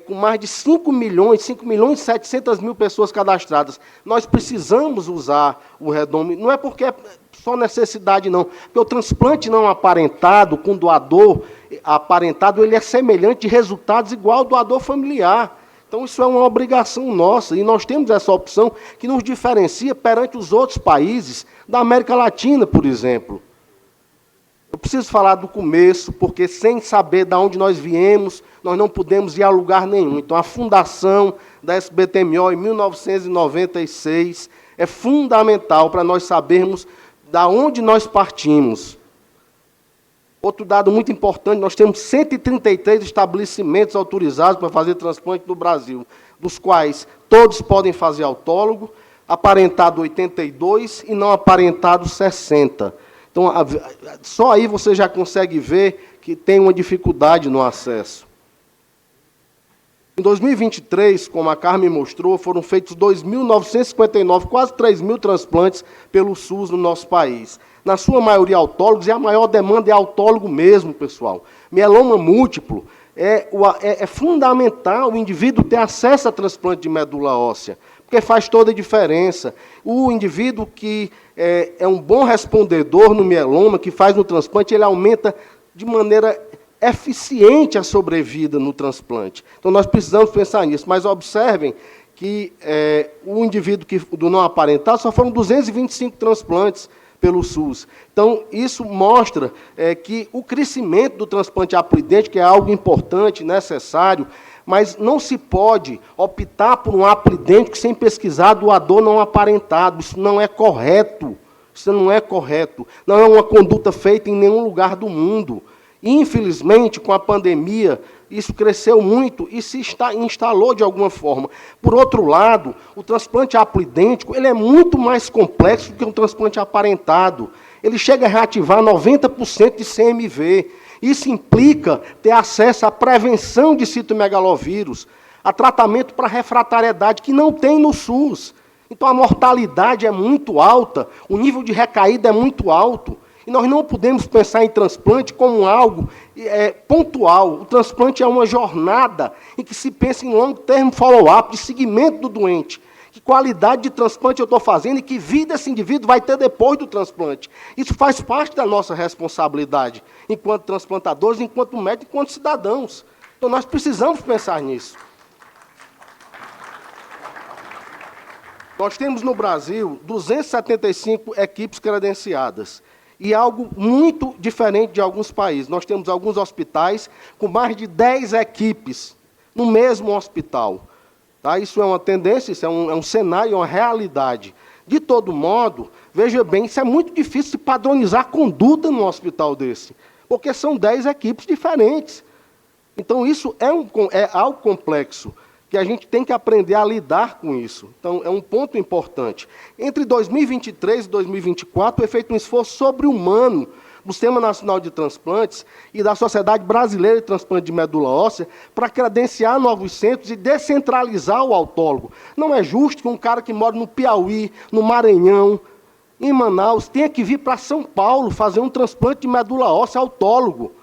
com mais de 5 milhões e 700 mil pessoas cadastradas. Nós precisamos usar o Redome. Não é porque é só necessidade, não. Porque o transplante não aparentado, com doador aparentado, ele é semelhante de resultados igual ao doador familiar. Então, isso é uma obrigação nossa. E nós temos essa opção que nos diferencia perante os outros países da América Latina, por exemplo. Eu preciso falar do começo, porque sem saber de onde nós viemos, nós não podemos ir a lugar nenhum. Então, a fundação da SBTMO, em 1996, é fundamental para nós sabermos de onde nós partimos. Outro dado muito importante, nós temos 133 estabelecimentos autorizados para fazer transplante no Brasil, dos quais todos podem fazer autólogo, aparentado 82 e não aparentado 60. Então, só aí você já consegue ver que tem uma dificuldade no acesso. Em 2023, como a Carmen mostrou, foram feitos 2.959, quase 3.000 transplantes pelo SUS no nosso país. Na sua maioria autólogos, e a maior demanda é autólogo mesmo, pessoal. Mieloma múltiplo é fundamental o indivíduo ter acesso a transplante de medula óssea, porque faz toda a diferença. O indivíduo que é um bom respondedor no mieloma, que faz no transplante, ele aumenta de maneira eficiente a sobrevida no transplante. Então, nós precisamos pensar nisso. Mas observem que o indivíduo do não aparentado só foram 225 transplantes pelo SUS. Então, isso mostra que o crescimento do transplante aplidente, que é algo importante, necessário, mas não se pode optar por um aplidente sem pesquisar doador não aparentado. Isso não é correto. Isso não é correto. Não é uma conduta feita em nenhum lugar do mundo. Infelizmente, com a pandemia, isso cresceu muito e se instalou de alguma forma. Por outro lado, o transplante aplidêntico ele é muito mais complexo do que um transplante aparentado. Ele chega a reativar 90% de CMV. Isso implica ter acesso à prevenção de citomegalovírus, a tratamento para refratariedade, que não tem no SUS. Então, a mortalidade é muito alta, o nível de recaída é muito alto. E nós não podemos pensar em transplante como algo pontual. O transplante é uma jornada em que se pensa em longo termo follow-up, de seguimento do doente. Que qualidade de transplante eu estou fazendo e que vida esse indivíduo vai ter depois do transplante. Isso faz parte da nossa responsabilidade, enquanto transplantadores, enquanto médicos, enquanto cidadãos. Então, nós precisamos pensar nisso. Nós temos no Brasil 275 equipes credenciadas. E algo muito diferente de alguns países. Nós temos alguns hospitais com mais de 10 equipes no mesmo hospital. Tá? Isso é uma tendência, isso é um cenário, é uma realidade. De todo modo, veja bem, isso é muito difícil de padronizar conduta num hospital desse, porque são 10 equipes diferentes. Então, isso é algo complexo, que a gente tem que aprender a lidar com isso. Então, é um ponto importante. Entre 2023 e 2024, foi feito um esforço sobre-humano do Sistema Nacional de Transplantes e da Sociedade Brasileira de Transplante de Medula Óssea para credenciar novos centros e descentralizar o autólogo. Não é justo que um cara que mora no Piauí, no Maranhão, em Manaus, tenha que vir para São Paulo fazer um transplante de medula óssea autólogo.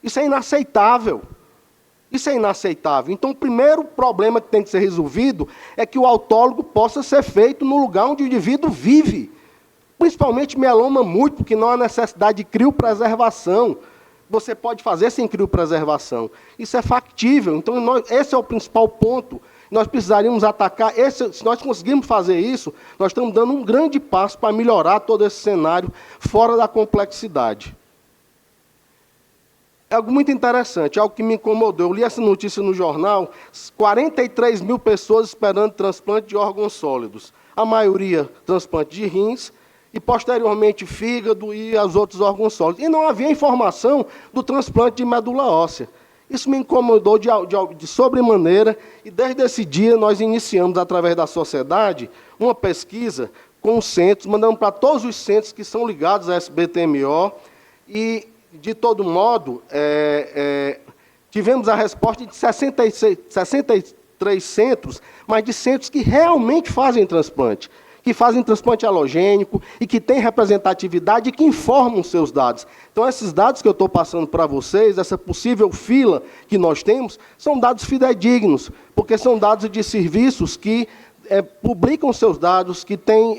Isso é inaceitável. Isso é inaceitável. Então, o primeiro problema que tem que ser resolvido é que o autólogo possa ser feito no lugar onde o indivíduo vive. Principalmente mieloma múltiplo, que não há necessidade de criopreservação. Você pode fazer sem criopreservação. Isso é factível. Então, esse é o principal ponto. Nós precisaríamos atacar. Se nós conseguirmos fazer isso, nós estamos dando um grande passo para melhorar todo esse cenário fora da complexidade. É algo muito interessante, algo que me incomodou. Eu li essa notícia no jornal, 43 mil pessoas esperando transplante de órgãos sólidos. A maioria transplante de rins, e posteriormente fígado e os outros órgãos sólidos. E não havia informação do transplante de medula óssea. Isso me incomodou de sobremaneira, e desde esse dia nós iniciamos, através da sociedade, uma pesquisa com os centros, mandamos para todos os centros que são ligados à SBTMO, e de todo modo, tivemos a resposta de 63 centros, mas de centros que realmente fazem transplante, que fazem transplante halogênico e que têm representatividade e que informam seus dados. Então, esses dados que eu estou passando para vocês, essa possível fila que nós temos, são dados fidedignos, porque são dados de serviços que publicam seus dados, que têm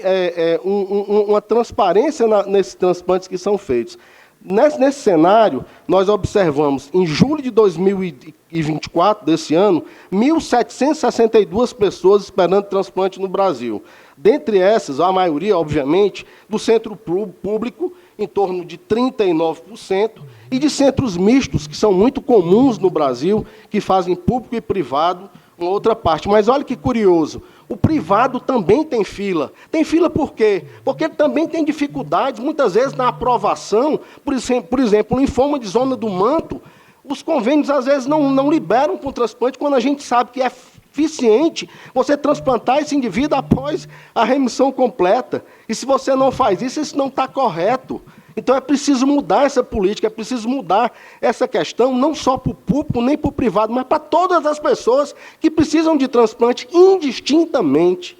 uma transparência nesses transplantes que são feitos. Nesse cenário, nós observamos, em julho de 2024, desse ano, 1.762 pessoas esperando transplante no Brasil. Dentre essas, a maioria, obviamente, do centro público, em torno de 39%, e de centros mistos, que são muito comuns no Brasil, que fazem público e privado, uma outra parte. Mas olha que curioso, O privado também tem fila. Tem fila por quê? Porque ele também tem dificuldades, muitas vezes, na aprovação. Por exemplo, no linfoma de zona do manto, os convênios, às vezes, não liberam para o transplante, quando a gente sabe que é eficiente você transplantar esse indivíduo após a remissão completa. E se você não faz isso, isso não está correto. Então, é preciso mudar essa política, é preciso mudar essa questão, não só para o público, nem para o privado, mas para todas as pessoas que precisam de transplante indistintamente.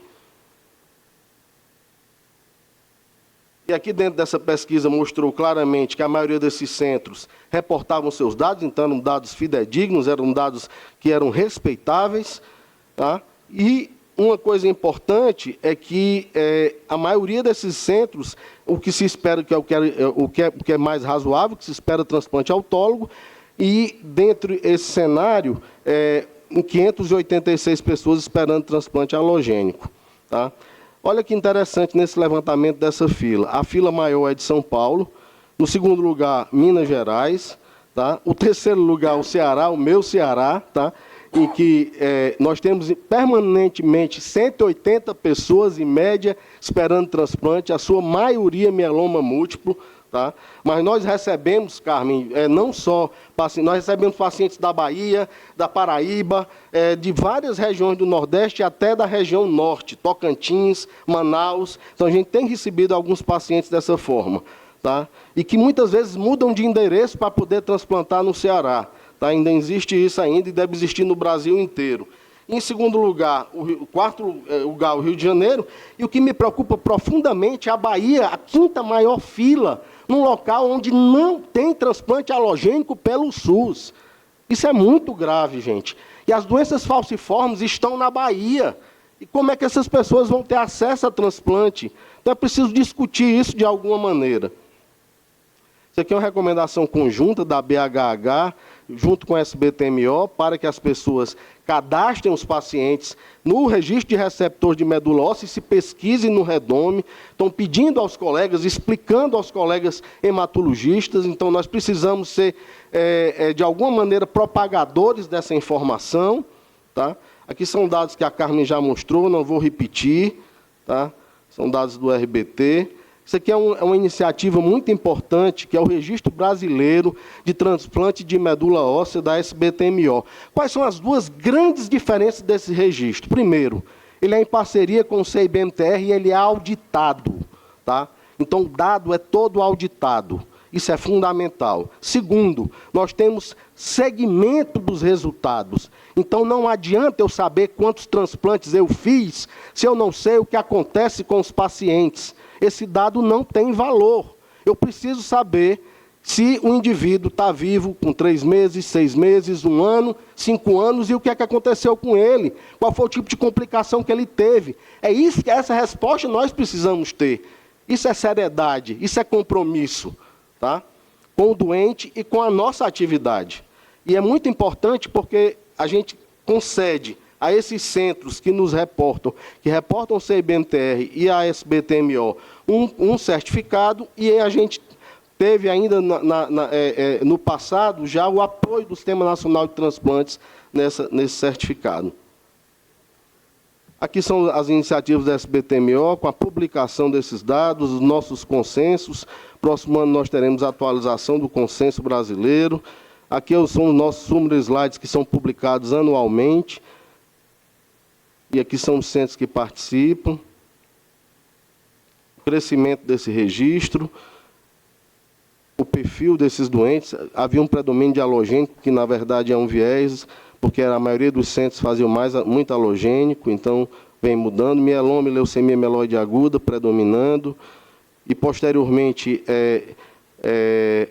E aqui dentro dessa pesquisa mostrou claramente que a maioria desses centros reportavam seus dados, então eram dados fidedignos, eram dados que eram respeitáveis. Tá? E uma coisa importante é que a maioria desses centros, o que se espera, que é o que é mais razoável, que se espera transplante autólogo, e dentro desse cenário, 586 pessoas esperando transplante halogênico. Tá? Olha que interessante nesse levantamento dessa fila. A fila maior é de São Paulo, no segundo lugar, Minas Gerais, tá? O terceiro lugar, o Ceará, o meu Ceará, tá? Em que nós temos permanentemente 180 pessoas, em média, esperando transplante, a sua maioria mieloma múltiplo. Tá? Mas nós recebemos, Carmen, não só pacientes, nós recebemos pacientes da Bahia, da Paraíba, de várias regiões do Nordeste, até da região Norte, Tocantins, Manaus. Então, a gente tem recebido alguns pacientes dessa forma. Tá? E que muitas vezes mudam de endereço para poder transplantar no Ceará. Tá? Ainda existe isso ainda e deve existir no Brasil inteiro. Em segundo lugar, o quarto lugar, o Rio de Janeiro. E o que me preocupa profundamente é a Bahia, a quinta maior fila, num local onde não tem transplante halogênico pelo SUS. Isso é muito grave, gente. E as doenças falciformes estão na Bahia. E como é que essas pessoas vão ter acesso a transplante? Então, é preciso discutir isso de alguma maneira. Isso aqui é uma recomendação conjunta da BHH, junto com a SBTMO, para que as pessoas cadastrem os pacientes no registro de receptor de medula óssea e se pesquise no REDOME. Estão pedindo aos colegas, explicando aos colegas hematologistas. Então, nós precisamos ser, de alguma maneira, propagadores dessa informação. Tá? Aqui são dados que a Carmen já mostrou, não vou repetir. Tá? São dados do RBT. Isso aqui é uma iniciativa muito importante, que é o Registro Brasileiro de Transplante de Medula Óssea da SBTMO. Quais são as duas grandes diferenças desse registro? Primeiro, ele é em parceria com o CIBMTR e ele é auditado. Tá? Então, o dado é todo auditado. Isso é fundamental. Segundo, nós temos segmento dos resultados. Então, não adianta eu saber quantos transplantes eu fiz se eu não sei o que acontece com os pacientes. Esse dado não tem valor. Eu preciso saber se o indivíduo está vivo com 3 meses, 6 meses, 1 ano, 5 anos, e o que é que aconteceu com ele, qual foi o tipo de complicação que ele teve. É isso, essa resposta nós precisamos ter. Isso é seriedade, isso é compromisso, tá? Com o doente e com a nossa atividade. E é muito importante porque a gente concede a esses centros que nos reportam, que reportam o CIBMTR e a SBTMO, um certificado, e a gente teve ainda no passado já o apoio do Sistema Nacional de Transplantes nesse certificado. Aqui são as iniciativas da SBTMO, com a publicação desses dados, os nossos consensos. Próximo ano nós teremos a atualização do consenso brasileiro. Aqui são os nossos summary slides que são publicados anualmente. E aqui são os centros que participam. O crescimento desse registro. O perfil desses doentes. Havia um predomínio de halogênico, que na verdade é um viés, porque a maioria dos centros faziam muito halogênico, então vem mudando. Mieloma e leucemia mieloide aguda predominando. E posteriormente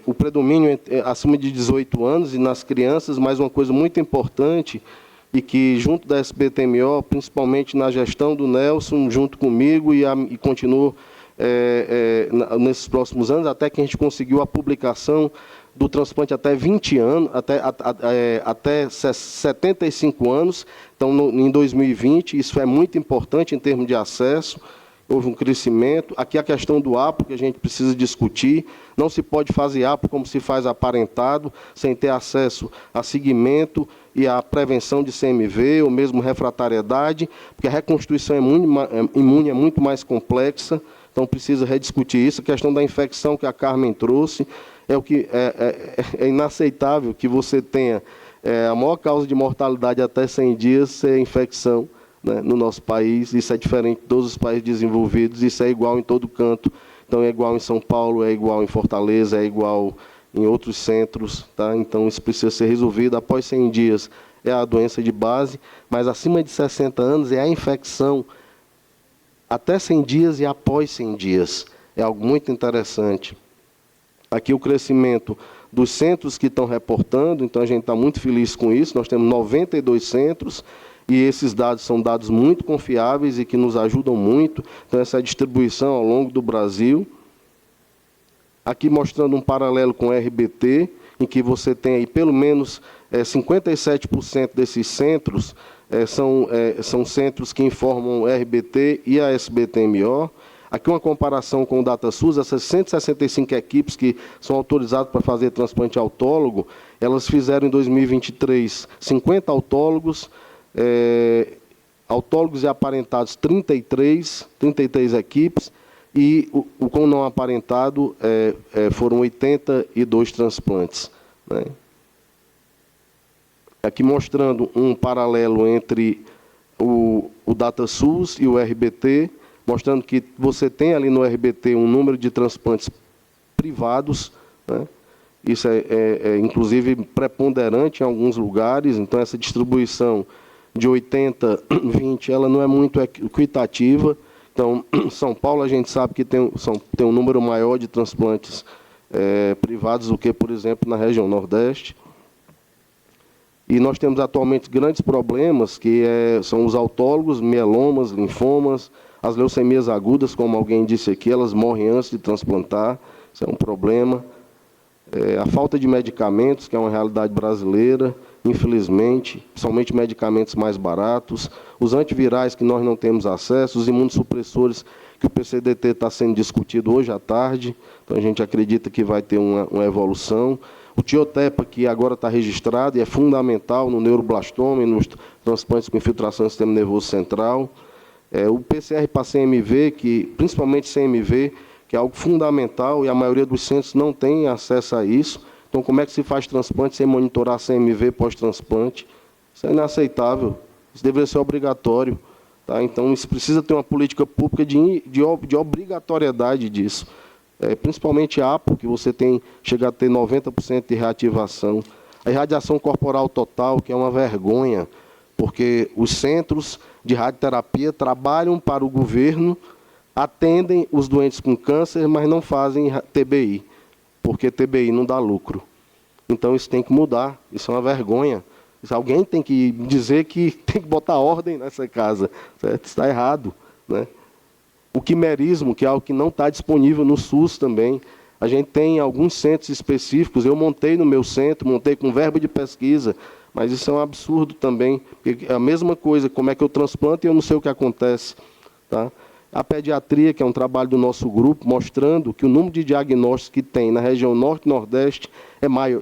o predomínio acima de 18 anos e nas crianças, mas uma coisa muito importante, e que, junto da SBTMO, principalmente na gestão do Nelson, junto comigo, e continuou nesses próximos anos, até que a gente conseguiu a publicação do transplante até 20 anos, até 75 anos, então, em 2020, isso é muito importante em termos de acesso, houve um crescimento. Aqui a questão do APO, que a gente precisa discutir, não se pode fazer APO como se faz aparentado, sem ter acesso a segmento, e a prevenção de CMV, ou mesmo refratariedade, porque a reconstituição imune é muito mais complexa, então precisa rediscutir isso. A questão da infecção que a Carmen trouxe, o que é inaceitável que você tenha a maior causa de mortalidade até 100 dias ser infecção, né, no nosso país. Isso é diferente de todos os países desenvolvidos, isso é igual em todo canto. Então, é igual em São Paulo, é igual em Fortaleza, é igual em outros centros. Tá? Então, isso precisa ser resolvido. Após 100 dias é a doença de base, mas acima de 60 anos é a infecção até 100 dias e após 100 dias. É algo muito interessante. Aqui o crescimento dos centros que estão reportando, então a gente está muito feliz com isso. Nós temos 92 centros, e esses dados são dados muito confiáveis e que nos ajudam muito. Então, essa distribuição ao longo do Brasil. Aqui mostrando um paralelo com o RBT, em que você tem aí pelo menos 57% desses centros são centros que informam o RBT e a SBTMO. Aqui uma comparação com o DataSUS, essas 165 equipes que são autorizadas para fazer transplante autólogo, elas fizeram em 2023 50 autólogos, autólogos e aparentados 33 equipes, e o com não aparentado foram 82 transplantes. Né? Aqui mostrando um paralelo entre o DataSUS e o RBT, mostrando que você tem ali no RBT um número de transplantes privados, né? Isso inclusive preponderante em alguns lugares. Então, essa distribuição de 80-20, ela não é muito equitativa. Então, São Paulo, a gente sabe que tem um número maior de transplantes privados do que, por exemplo, na região Nordeste. E nós temos atualmente grandes problemas, que são os autólogos, mielomas, linfomas, as leucemias agudas, como alguém disse aqui, elas morrem antes de transplantar, isso é um problema. A falta de medicamentos, que é uma realidade brasileira, infelizmente, principalmente medicamentos mais baratos, os antivirais que nós não temos acesso, os imunossupressores que o PCDT está sendo discutido hoje à tarde, então a gente acredita que vai ter uma evolução. O tiotepa, que agora está registrado e é fundamental no neuroblastoma e nos transplantes com infiltração do sistema nervoso central. O PCR para CMV, principalmente CMV, que é algo fundamental, e a maioria dos centros não tem acesso a isso. Então, como é que se faz transplante sem monitorar CMV pós-transplante? Isso é inaceitável, isso deveria ser obrigatório. Tá? Então, isso precisa ter uma política pública de obrigatoriedade disso. Principalmente a APO, que você chega a ter 90% de reativação. A irradiação corporal total, que é uma vergonha, porque os centros de radioterapia trabalham para o governo, atendem os doentes com câncer, mas não fazem TBI, porque TBI não dá lucro. Então, isso tem que mudar, isso é uma vergonha. Alguém tem que dizer que tem que botar ordem nessa casa, certo? Está errado, né? O quimerismo, que é algo que não está disponível no SUS também. A gente tem alguns centros específicos, eu montei no meu centro, montei com verba de pesquisa, mas isso é um absurdo também, porque é a mesma coisa, como é que eu transplanto e eu não sei o que acontece. Tá? A pediatria, que é um trabalho do nosso grupo, mostrando que o número de diagnósticos que tem na região norte e nordeste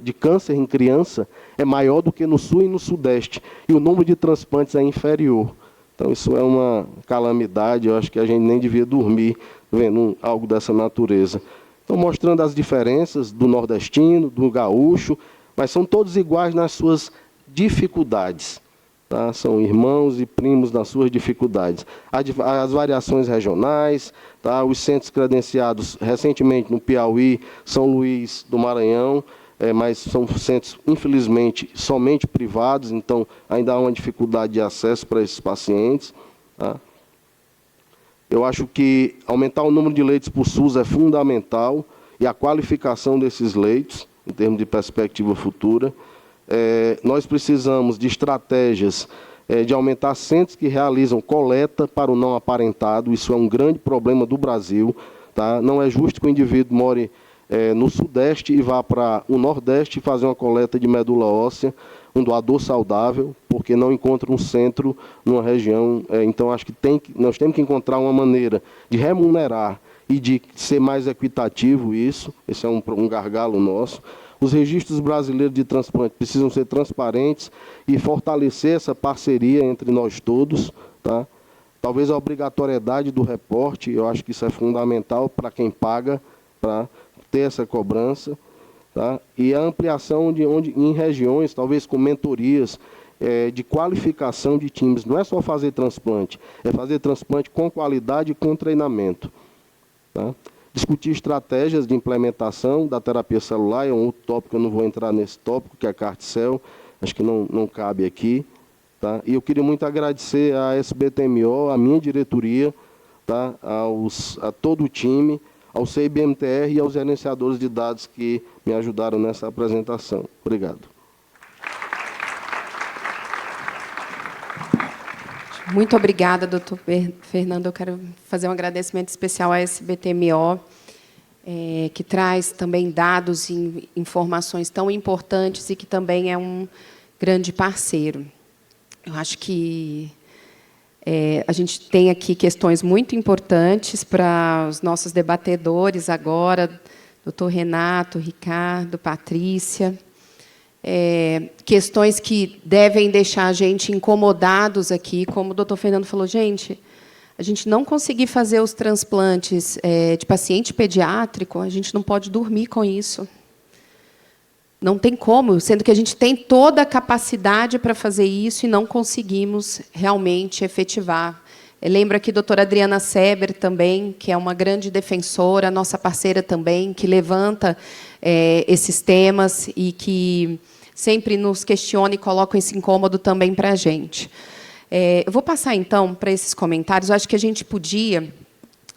de câncer em criança é maior do que no sul e no sudeste, e o número de transplantes é inferior. Então, isso é uma calamidade, eu acho que a gente nem devia dormir vendo algo dessa natureza. Então, mostrando as diferenças do nordestino, do gaúcho, mas são todos iguais nas suas dificuldades. Tá? São irmãos e primos nas suas dificuldades. As variações regionais, tá? Os centros credenciados recentemente no Piauí, São Luís do Maranhão, mas são centros, infelizmente, somente privados, então ainda há uma dificuldade de acesso para esses pacientes. Tá? Eu acho que aumentar o número de leitos por SUS é fundamental, e a qualificação desses leitos, em termos de perspectiva futura. Nós precisamos de estratégias de aumentar centros que realizam coleta para o não aparentado. Isso é um grande problema do Brasil. Tá? Não é justo que o indivíduo more no Sudeste e vá para o Nordeste fazer uma coleta de medula óssea, um doador saudável, porque não encontra um centro numa região. Então, acho que nós temos que encontrar uma maneira de remunerar e de ser mais equitativo isso. Esse é um gargalo nosso. Os registros brasileiros de transplante precisam ser transparentes e fortalecer essa parceria entre nós todos, tá? Talvez a obrigatoriedade do reporte, eu acho que isso é fundamental para quem paga, para ter essa cobrança, tá? E a ampliação em regiões, talvez com mentorias, de qualificação de times. Não é só fazer transplante, é fazer transplante com qualidade e com treinamento. Tá? Discutir estratégias de implementação da terapia celular, é um outro tópico, eu não vou entrar nesse tópico, que é a CART-CEL, acho que não cabe aqui. Tá? E eu queria muito agradecer à SBTMO, à minha diretoria, tá? A todo o time, ao CIBMTR e aos gerenciadores de dados que me ajudaram nessa apresentação. Obrigado. Muito obrigada, doutor Fernando. Eu quero fazer um agradecimento especial à SBTMO, que traz também dados e informações tão importantes e que também é um grande parceiro. Eu acho que a gente tem aqui questões muito importantes para os nossos debatedores agora, doutor Renato, Ricardo, Patrícia. Questões que devem deixar a gente incomodados aqui, como o doutor Fernando falou, gente, a gente não conseguir fazer os transplantes de paciente pediátrico, a gente não pode dormir com isso. Não tem como, sendo que a gente tem toda a capacidade para fazer isso e não conseguimos realmente efetivar. Lembro aqui a doutora Adriana Seber também, que é uma grande defensora, nossa parceira também, que levanta esses temas e que sempre nos questiona e coloca esse incômodo também para a gente. Eu vou passar, então, para esses comentários. Eu acho que a gente podia,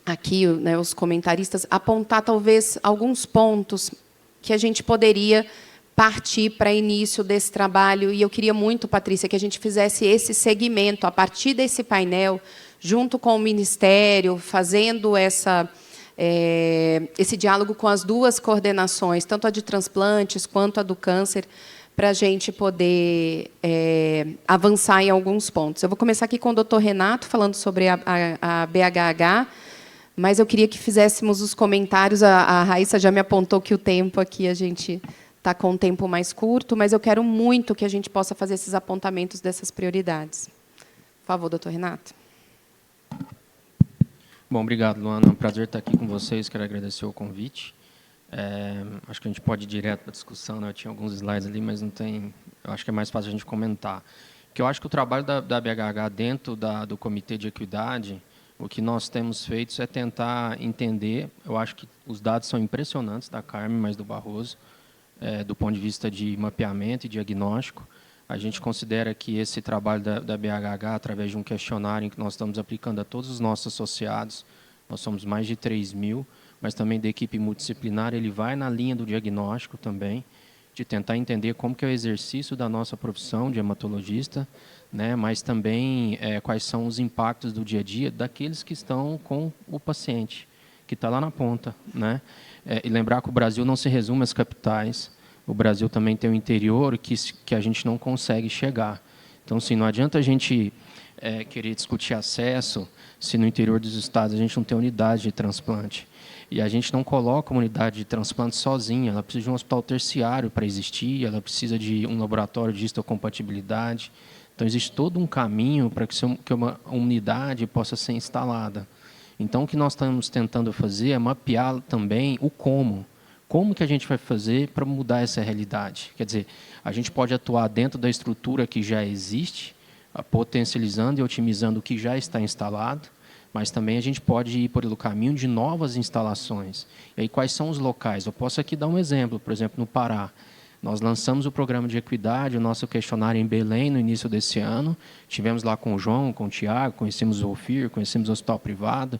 aqui, né, os comentaristas, apontar, talvez, alguns pontos que a gente poderia partir para início desse trabalho. E eu queria muito, Patrícia, que a gente fizesse esse segmento, a partir desse painel, junto com o Ministério, fazendo esse diálogo com as duas coordenações, tanto a de transplantes quanto a do câncer, para a gente poder avançar em alguns pontos. Eu vou começar aqui com o doutor Renato, falando sobre a BHH, mas eu queria que fizéssemos os comentários. A Raíssa já me apontou que o tempo aqui, a gente está com um tempo mais curto, mas eu quero muito que a gente possa fazer esses apontamentos dessas prioridades. Por favor, doutor Renato. Bom, obrigado, Luana. É um prazer estar aqui com vocês. Quero agradecer o convite. Acho que a gente pode ir direto para a discussão, né? Eu tinha alguns slides ali, mas não tem. Eu acho que é mais fácil a gente comentar. Porque eu acho que o trabalho da BHH dentro do Comitê de Equidade, o que nós temos feito é tentar entender. Eu acho que os dados são impressionantes da Carmen, mas do Barroso, do ponto de vista de mapeamento e diagnóstico. A gente considera que esse trabalho da BHH, através de um questionário em que nós estamos aplicando a todos os nossos associados, nós somos mais de 3.000, mas também da equipe multidisciplinar, ele vai na linha do diagnóstico também, de tentar entender como que é o exercício da nossa profissão de hematologista, né, mas também quais são os impactos do dia a dia daqueles que estão com o paciente, que está lá na ponta, né? E lembrar que o Brasil não se resume às capitais, o Brasil também tem o interior que a gente não consegue chegar. Então, assim, não adianta a gente querer discutir acesso se no interior dos estados a gente não tem unidade de transplante. E a gente não coloca uma unidade de transplante sozinha, ela precisa de um hospital terciário para existir, ela precisa de um laboratório de histocompatibilidade. Então, existe todo um caminho para que uma unidade possa ser instalada. Então, o que nós estamos tentando fazer é mapear também o como. Como que a gente vai fazer para mudar essa realidade? Quer dizer, a gente pode atuar dentro da estrutura que já existe, potencializando e otimizando o que já está instalado, mas também a gente pode ir pelo caminho de novas instalações. E aí, quais são os locais? Eu posso aqui dar um exemplo, por exemplo, no Pará. Nós lançamos o programa de equidade, o nosso questionário em Belém, no início desse ano. Tivemos lá com o João, com o Tiago, conhecemos o OFIR, conhecemos o hospital privado.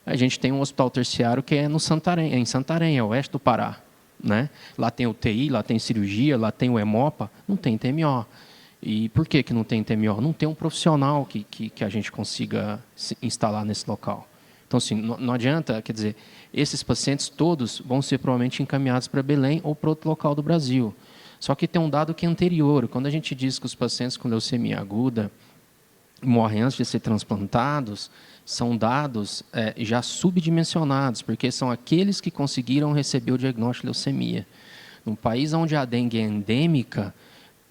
A gente tem um hospital terciário que é em Santarém, é oeste do Pará, né? Lá tem UTI, lá tem cirurgia, lá tem o Hemopa, não tem TMO. E por que não tem TMO? Não tem um profissional que a gente consiga se instalar nesse local. Então, assim, não adianta, quer dizer, esses pacientes todos vão ser provavelmente encaminhados para Belém ou para outro local do Brasil. Só que tem um dado que é anterior. Quando a gente diz que os pacientes com leucemia aguda morrem antes de ser transplantados, são dados já subdimensionados, porque são aqueles que conseguiram receber o diagnóstico de leucemia. Num país onde a dengue é endêmica,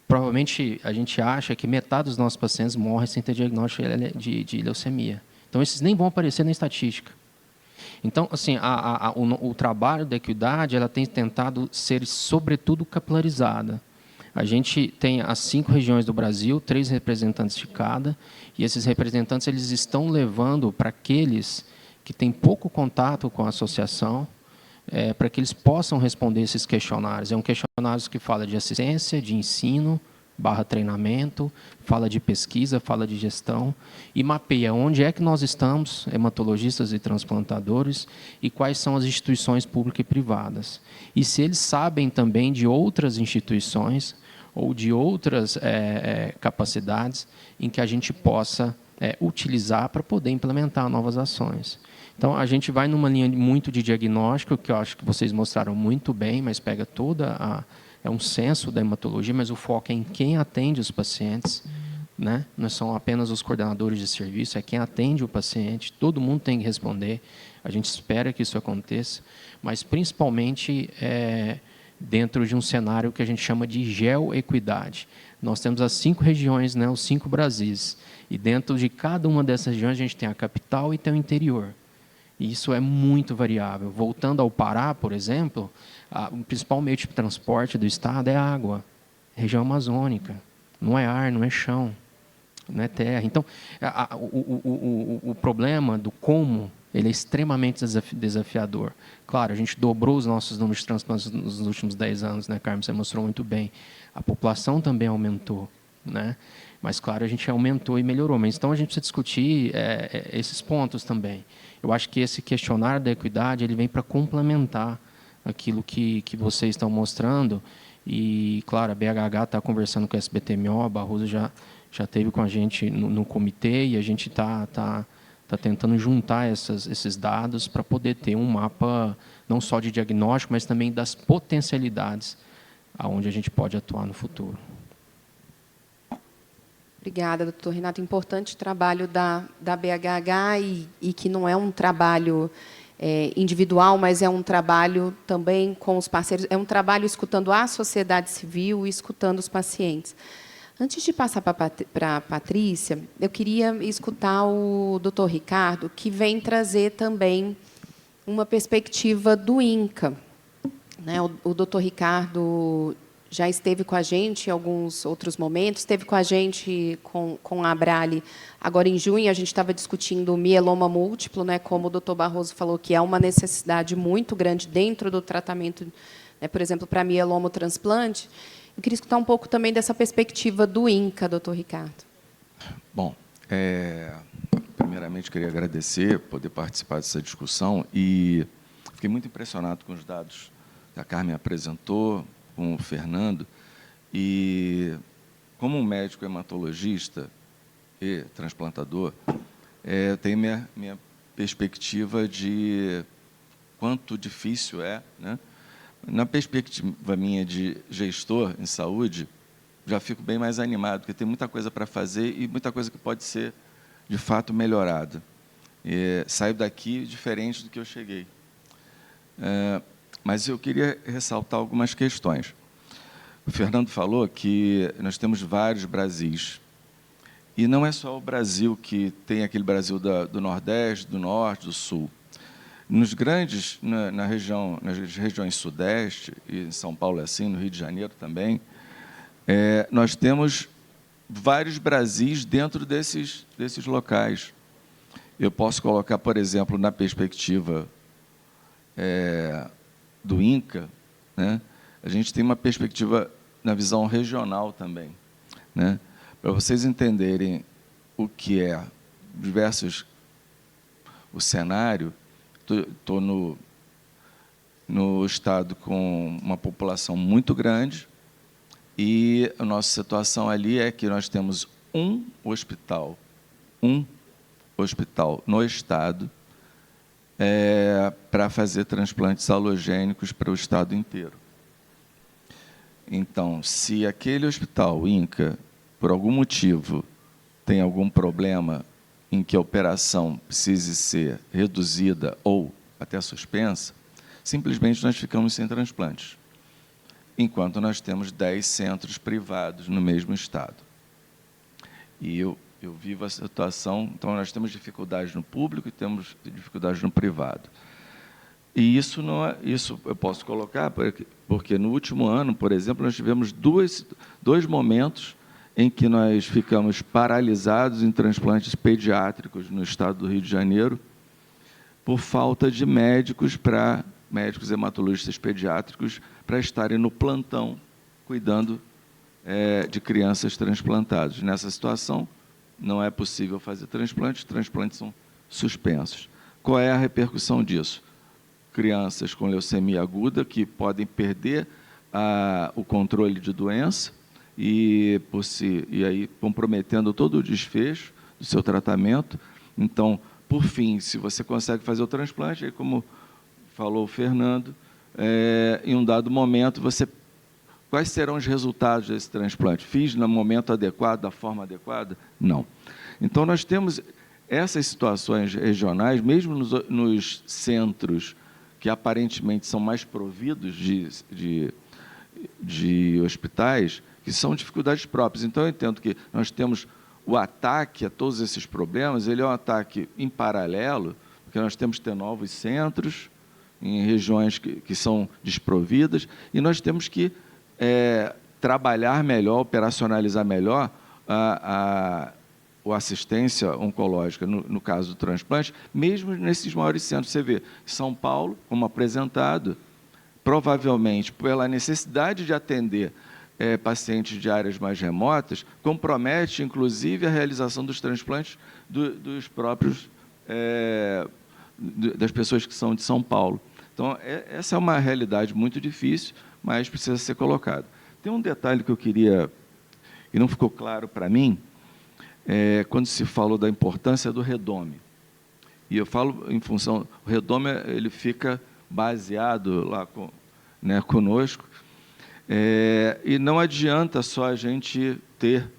provavelmente a gente acha que metade dos nossos pacientes morrem sem ter diagnóstico de leucemia. Então, esses nem vão aparecer na estatística. Então, assim, o trabalho da equidade ela tem tentado ser, sobretudo, capilarizada. A gente tem as 5 regiões do Brasil, 3 representantes de cada, e esses representantes eles estão levando para aqueles que têm pouco contato com a associação, para que eles possam responder esses questionários. É um questionário que fala de assistência, de ensino, /treinamento, fala de pesquisa, fala de gestão, e mapeia onde é que nós estamos, hematologistas e transplantadores, e quais são as instituições públicas e privadas. E se eles sabem também de outras instituições ou de outras capacidades em que a gente possa utilizar para poder implementar novas ações. Então, a gente vai numa linha muito de diagnóstico, que eu acho que vocês mostraram muito bem, mas pega toda é um censo da hematologia, mas o foco é em quem atende os pacientes, né? Não são apenas os coordenadores de serviço, é quem atende o paciente, todo mundo tem que responder, a gente espera que isso aconteça, mas principalmente dentro de um cenário que a gente chama de geoequidade. Nós temos as 5 regiões, né, os 5 Brasis, e dentro de cada uma dessas regiões a gente tem a capital e tem o interior. E isso é muito variável. Voltando ao Pará, por exemplo, o principal meio de transporte do estado é água, região amazônica. Não é ar, não é chão, não é terra. Então, o problema do como ele é extremamente desafiador. Claro, a gente dobrou os nossos números de transplantes nos últimos 10 anos, né, Carmen? Você mostrou muito bem. A população também aumentou, né? Mas, claro, a gente aumentou e melhorou. Mas, então, a gente precisa discutir esses pontos também. Eu acho que esse questionário da equidade ele vem para complementar aquilo que vocês estão mostrando. E, claro, a BHH está conversando com a SBTMO, a Barroso já esteve com a gente no comitê, e a gente está tentando juntar esses dados para poder ter um mapa não só de diagnóstico, mas também das potencialidades aonde a gente pode atuar no futuro. Obrigada, doutor Renato. Importante trabalho da BHH e que não é um trabalho individual, mas é um trabalho também com os parceiros, é um trabalho escutando a sociedade civil e escutando os pacientes. Antes de passar para a Patrícia, eu queria escutar o doutor Ricardo, que vem trazer também uma perspectiva do INCA. Né? O doutor Ricardo já esteve com a gente em alguns outros momentos, esteve com a gente com a Abrale agora em junho, a gente estava discutindo o mieloma múltiplo, né, como o doutor Barroso falou, que é uma necessidade muito grande dentro do tratamento, né, por exemplo, para mieloma transplante. Eu queria escutar um pouco também dessa perspectiva do INCA, doutor Ricardo. Bom, primeiramente queria agradecer poder participar dessa discussão e fiquei muito impressionado com os dados que a Carmen apresentou, com o Fernando, e como um médico hematologista e transplantador, eu tenho minha perspectiva de quanto difícil é, né? Na perspectiva minha de gestor em saúde, já fico bem mais animado, porque tem muita coisa para fazer e muita coisa que pode ser, de fato, melhorada. Saio daqui diferente do que eu cheguei. Mas eu queria ressaltar algumas questões. O Fernando falou que nós temos vários Brasis. E não é só o Brasil que tem aquele Brasil do Nordeste, do Norte, do Sul. Nas regiões Sudeste, e em São Paulo é assim, no Rio de Janeiro também, nós temos vários Brasis dentro desses locais. Eu posso colocar, por exemplo, na perspectiva do INCA, né? A gente tem uma perspectiva na visão regional também, né? Para vocês entenderem o que é o cenário, estou no estado com uma população muito grande e a nossa situação ali é que nós temos um hospital no estado para fazer transplantes halogênicos para o estado inteiro. Então, se aquele hospital, INCA, por algum motivo, tem algum problema em que a operação precise ser reduzida ou até suspensa, simplesmente nós ficamos sem transplantes. enquanto nós temos 10 centros privados no mesmo estado. E eu vivo a situação, então nós temos dificuldades no público e temos dificuldades no privado. E isso não é, isso eu posso colocar porque no último ano, por exemplo, nós tivemos dois momentos em que nós ficamos paralisados em transplantes pediátricos no estado do Rio de Janeiro por falta de médicos hematologistas pediátricos para estarem no plantão cuidando de crianças transplantadas. Nessa situação, não é possível fazer transplantes, os transplantes são suspensos. Qual é a repercussão disso? Crianças com leucemia aguda que podem perder o controle de doença e aí comprometendo todo o desfecho do seu tratamento. Então, por fim, se você consegue fazer o transplante, aí, como falou o Fernando, em um dado momento, quais serão os resultados desse transplante? Fiz no momento adequado, da forma adequada? Não. Então, nós temos essas situações regionais, mesmo nos centros que aparentemente são mais providos de hospitais, que são dificuldades próprias. Então, eu entendo que nós temos o ataque a todos esses problemas, ele é um ataque em paralelo, porque nós temos que ter novos centros em regiões que são desprovidas, e nós temos que trabalhar melhor, operacionalizar melhor a assistência oncológica, no caso do transplante, mesmo nesses maiores centros. Você vê, São Paulo, como apresentado, provavelmente pela necessidade de atender pacientes de áreas mais remotas, compromete, inclusive, a realização dos transplantes dos próprios, das pessoas que são de São Paulo. Então, essa é uma realidade muito difícil, mas precisa ser colocada. Tem um detalhe que eu queria, e não ficou claro para mim, quando se falou da importância do redome. E eu falo em função, o redome ele fica baseado lá conosco, e não adianta só a gente ter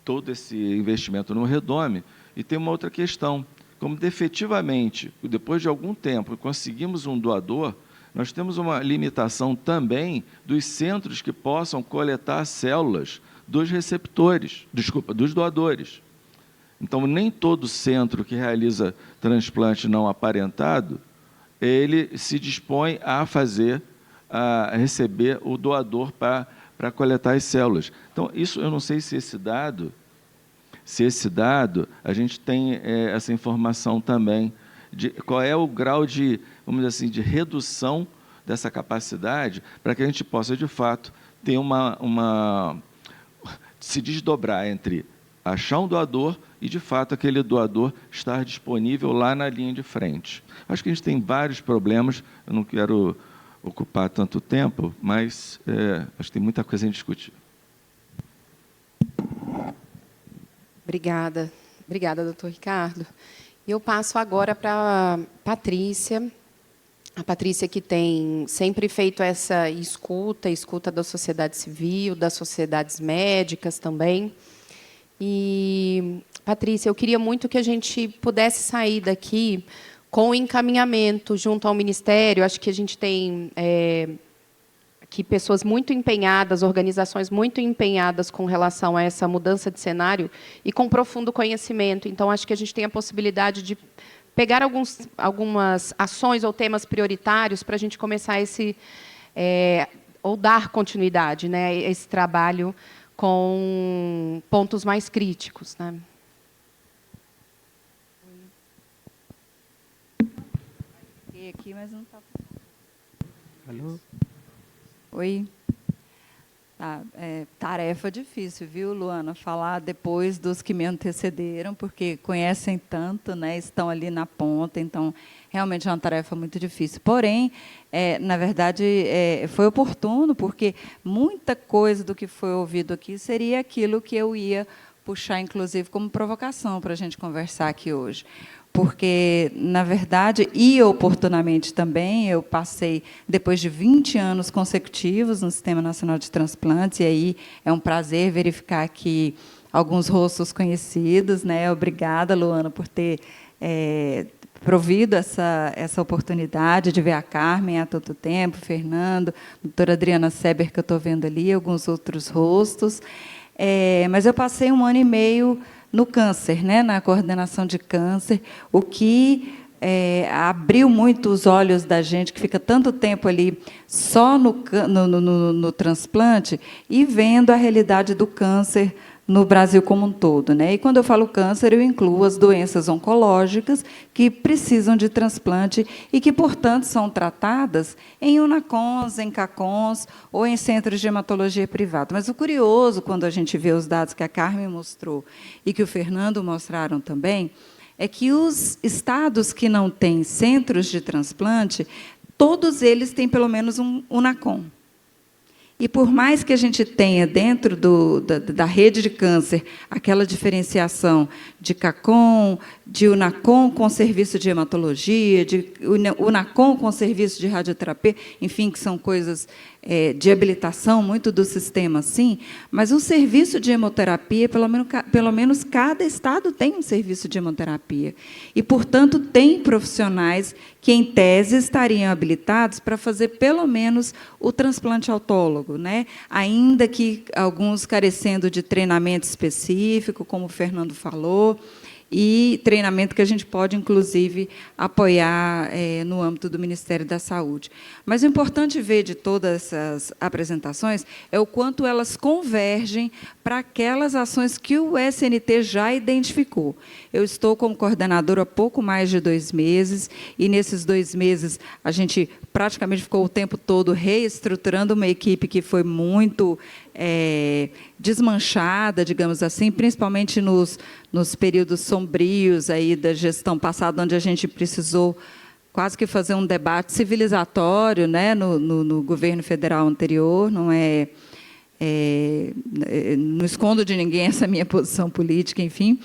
todo esse investimento no redome, e tem uma outra questão, como efetivamente, depois de algum tempo, conseguimos um doador, nós temos uma limitação também dos centros que possam coletar células dos receptores, dos doadores. Então, nem todo centro que realiza transplante não aparentado, ele se dispõe a receber o doador para coletar as células. Então, isso, eu não sei se esse dado, a gente tem essa informação também, de qual é o grau de, vamos dizer assim, de redução dessa capacidade, para que a gente possa, de fato, ter se desdobrar entre achar um doador e, de fato, aquele doador estar disponível lá na linha de frente. Acho que a gente tem vários problemas, eu não quero ocupar tanto tempo, mas acho que tem muita coisa a discutir. Obrigada. Obrigada, doutor Ricardo. Eu passo agora para a Patrícia. A Patrícia que tem sempre feito essa escuta da sociedade civil, das sociedades médicas também. E, Patrícia, eu queria muito que a gente pudesse sair daqui com o encaminhamento junto ao Ministério. Acho que a gente tem aqui pessoas muito empenhadas, organizações muito empenhadas com relação a essa mudança de cenário e com profundo conhecimento. Então, acho que a gente tem a possibilidade de pegar algumas ações ou temas prioritários para a gente começar ou dar continuidade a esse trabalho com pontos mais críticos. Aqui, mas não está. Alô? Oi. Tá, tarefa difícil, viu, Luana? Falar depois dos que me antecederam, porque conhecem tanto, estão ali na ponta, então, realmente é uma tarefa muito difícil. Porém, na verdade, foi oportuno, porque muita coisa do que foi ouvido aqui seria aquilo que eu ia puxar, inclusive, como provocação para a gente conversar aqui hoje. Porque, na verdade, e oportunamente também, eu passei, depois de 20 anos consecutivos no Sistema Nacional de Transplantes, e aí é um prazer verificar aqui alguns rostos conhecidos. Obrigada, Luana, por ter provido essa oportunidade de ver a Carmen há tanto tempo, Fernando, a doutora Adriana Seber, que eu estou vendo ali, alguns outros rostos. Mas eu passei 1 ano e meio no câncer, né, na coordenação de câncer, o que abriu muito os olhos da gente, que fica tanto tempo ali só no transplante, e vendo a realidade do câncer no Brasil como um todo, né? E quando eu falo câncer, eu incluo as doenças oncológicas que precisam de transplante e que, portanto, são tratadas em UNACONs, em CACONs ou em centros de hematologia privada. Mas o curioso, quando a gente vê os dados que a Carmen mostrou e que o Fernando mostraram também, é que os estados que não têm centros de transplante, todos eles têm pelo menos um UNACON. E, por mais que a gente tenha, dentro da rede de câncer, aquela diferenciação de CACON, de UNACON com serviço de hematologia, de UNACON com serviço de radioterapia, enfim, que são coisas de habilitação muito do sistema, sim, mas um serviço de hemoterapia, pelo menos cada estado tem um serviço de hemoterapia. E, portanto, tem profissionais que, em tese, estariam habilitados para fazer, pelo menos, o transplante autólogo, né? Ainda que alguns carecendo de treinamento específico, como o Fernando falou, e treinamento que a gente pode, inclusive, apoiar no âmbito do Ministério da Saúde. Mas o importante ver de todas essas apresentações é o quanto elas convergem para aquelas ações que o SNT já identificou. Eu estou como coordenadora há pouco mais de 2 meses, e, nesses 2 meses, a gente praticamente ficou o tempo todo reestruturando uma equipe que foi muito desmanchada, digamos assim, principalmente nos períodos sombrios aí da gestão passada, onde a gente precisou quase que fazer um debate civilizatório, né, no governo federal anterior. Não escondo de ninguém essa minha posição política, enfim,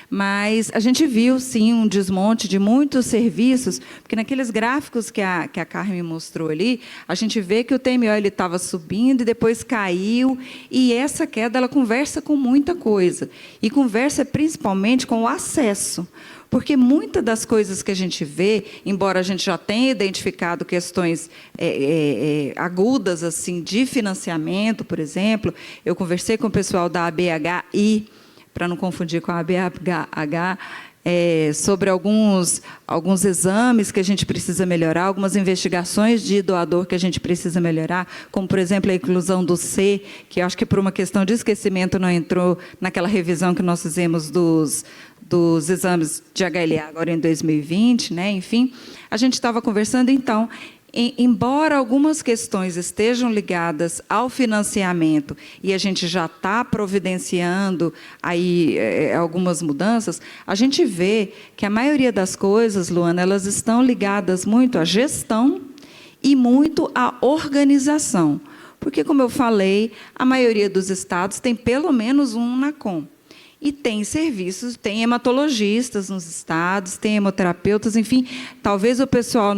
mas a gente viu, sim, um desmonte de muitos serviços, porque naqueles gráficos que a Carmen mostrou ali, a gente vê que o TMO estava subindo e depois caiu, e essa queda ela conversa com muita coisa, e conversa principalmente com o acesso. Porque muitas das coisas que a gente vê, embora a gente já tenha identificado questões agudas assim de financiamento, por exemplo, eu conversei com o pessoal da ABHI, para não confundir com a ABH, sobre alguns exames que a gente precisa melhorar, algumas investigações de doador que a gente precisa melhorar, como, por exemplo, a inclusão do C, que eu acho que, por uma questão de esquecimento, não entrou naquela revisão que nós fizemos dos exames de HLA, agora em 2020, né? Enfim, a gente estava conversando, então, embora algumas questões estejam ligadas ao financiamento e a gente já está providenciando aí algumas mudanças, a gente vê que a maioria das coisas, Luana, elas estão ligadas muito à gestão e muito à organização. Porque, como eu falei, a maioria dos estados tem pelo menos um UNACON. E tem serviços, tem hematologistas nos estados, tem hemoterapeutas, enfim, talvez o pessoal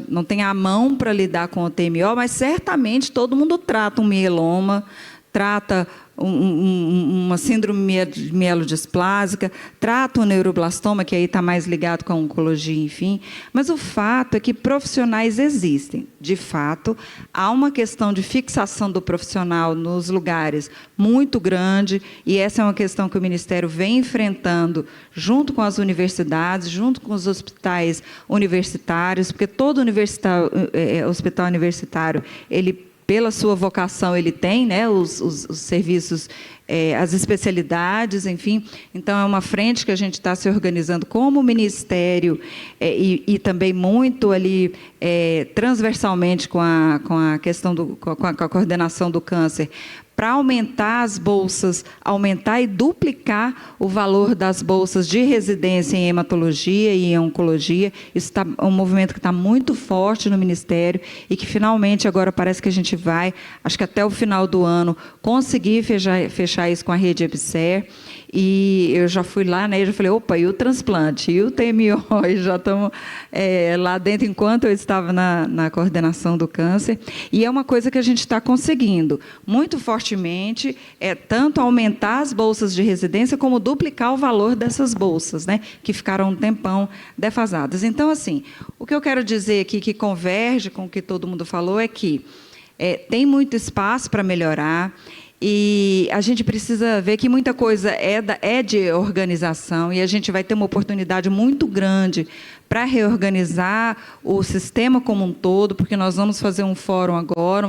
não tenha a mão para lidar com o TMO, mas certamente todo mundo trata um mieloma, trata uma síndrome mielodisplásica, trata o neuroblastoma, que aí está mais ligado com a oncologia, enfim. Mas o fato é que profissionais existem. De fato, há uma questão de fixação do profissional nos lugares muito grande, e essa é uma questão que o Ministério vem enfrentando junto com as universidades, junto com os hospitais universitários, porque todo hospital universitário, ele, pela sua vocação, ele tem, né, os serviços, as especialidades, enfim. Então, é uma frente que a gente está se organizando como Ministério e também muito ali transversalmente com a questão com a coordenação do câncer, para aumentar as bolsas, aumentar e duplicar o valor das bolsas de residência em hematologia e em oncologia. Isso é um movimento que está muito forte no Ministério e que, finalmente, agora parece que a gente vai, acho que até o final do ano, conseguir fechar isso com a rede EBSER. E eu já fui lá, né, e já falei, opa, e o transplante? E o TMO? E já estamos lá dentro, enquanto eu estava na coordenação do câncer. E é uma coisa que a gente está conseguindo, muito fortemente, tanto aumentar as bolsas de residência, como duplicar o valor dessas bolsas, né, que ficaram um tempão defasadas. Então, assim, o que eu quero dizer aqui, que converge com o que todo mundo falou, é que tem muito espaço para melhorar, e a gente precisa ver que muita coisa é de organização, e a gente vai ter uma oportunidade muito grande para reorganizar o sistema como um todo, porque nós vamos fazer um fórum agora,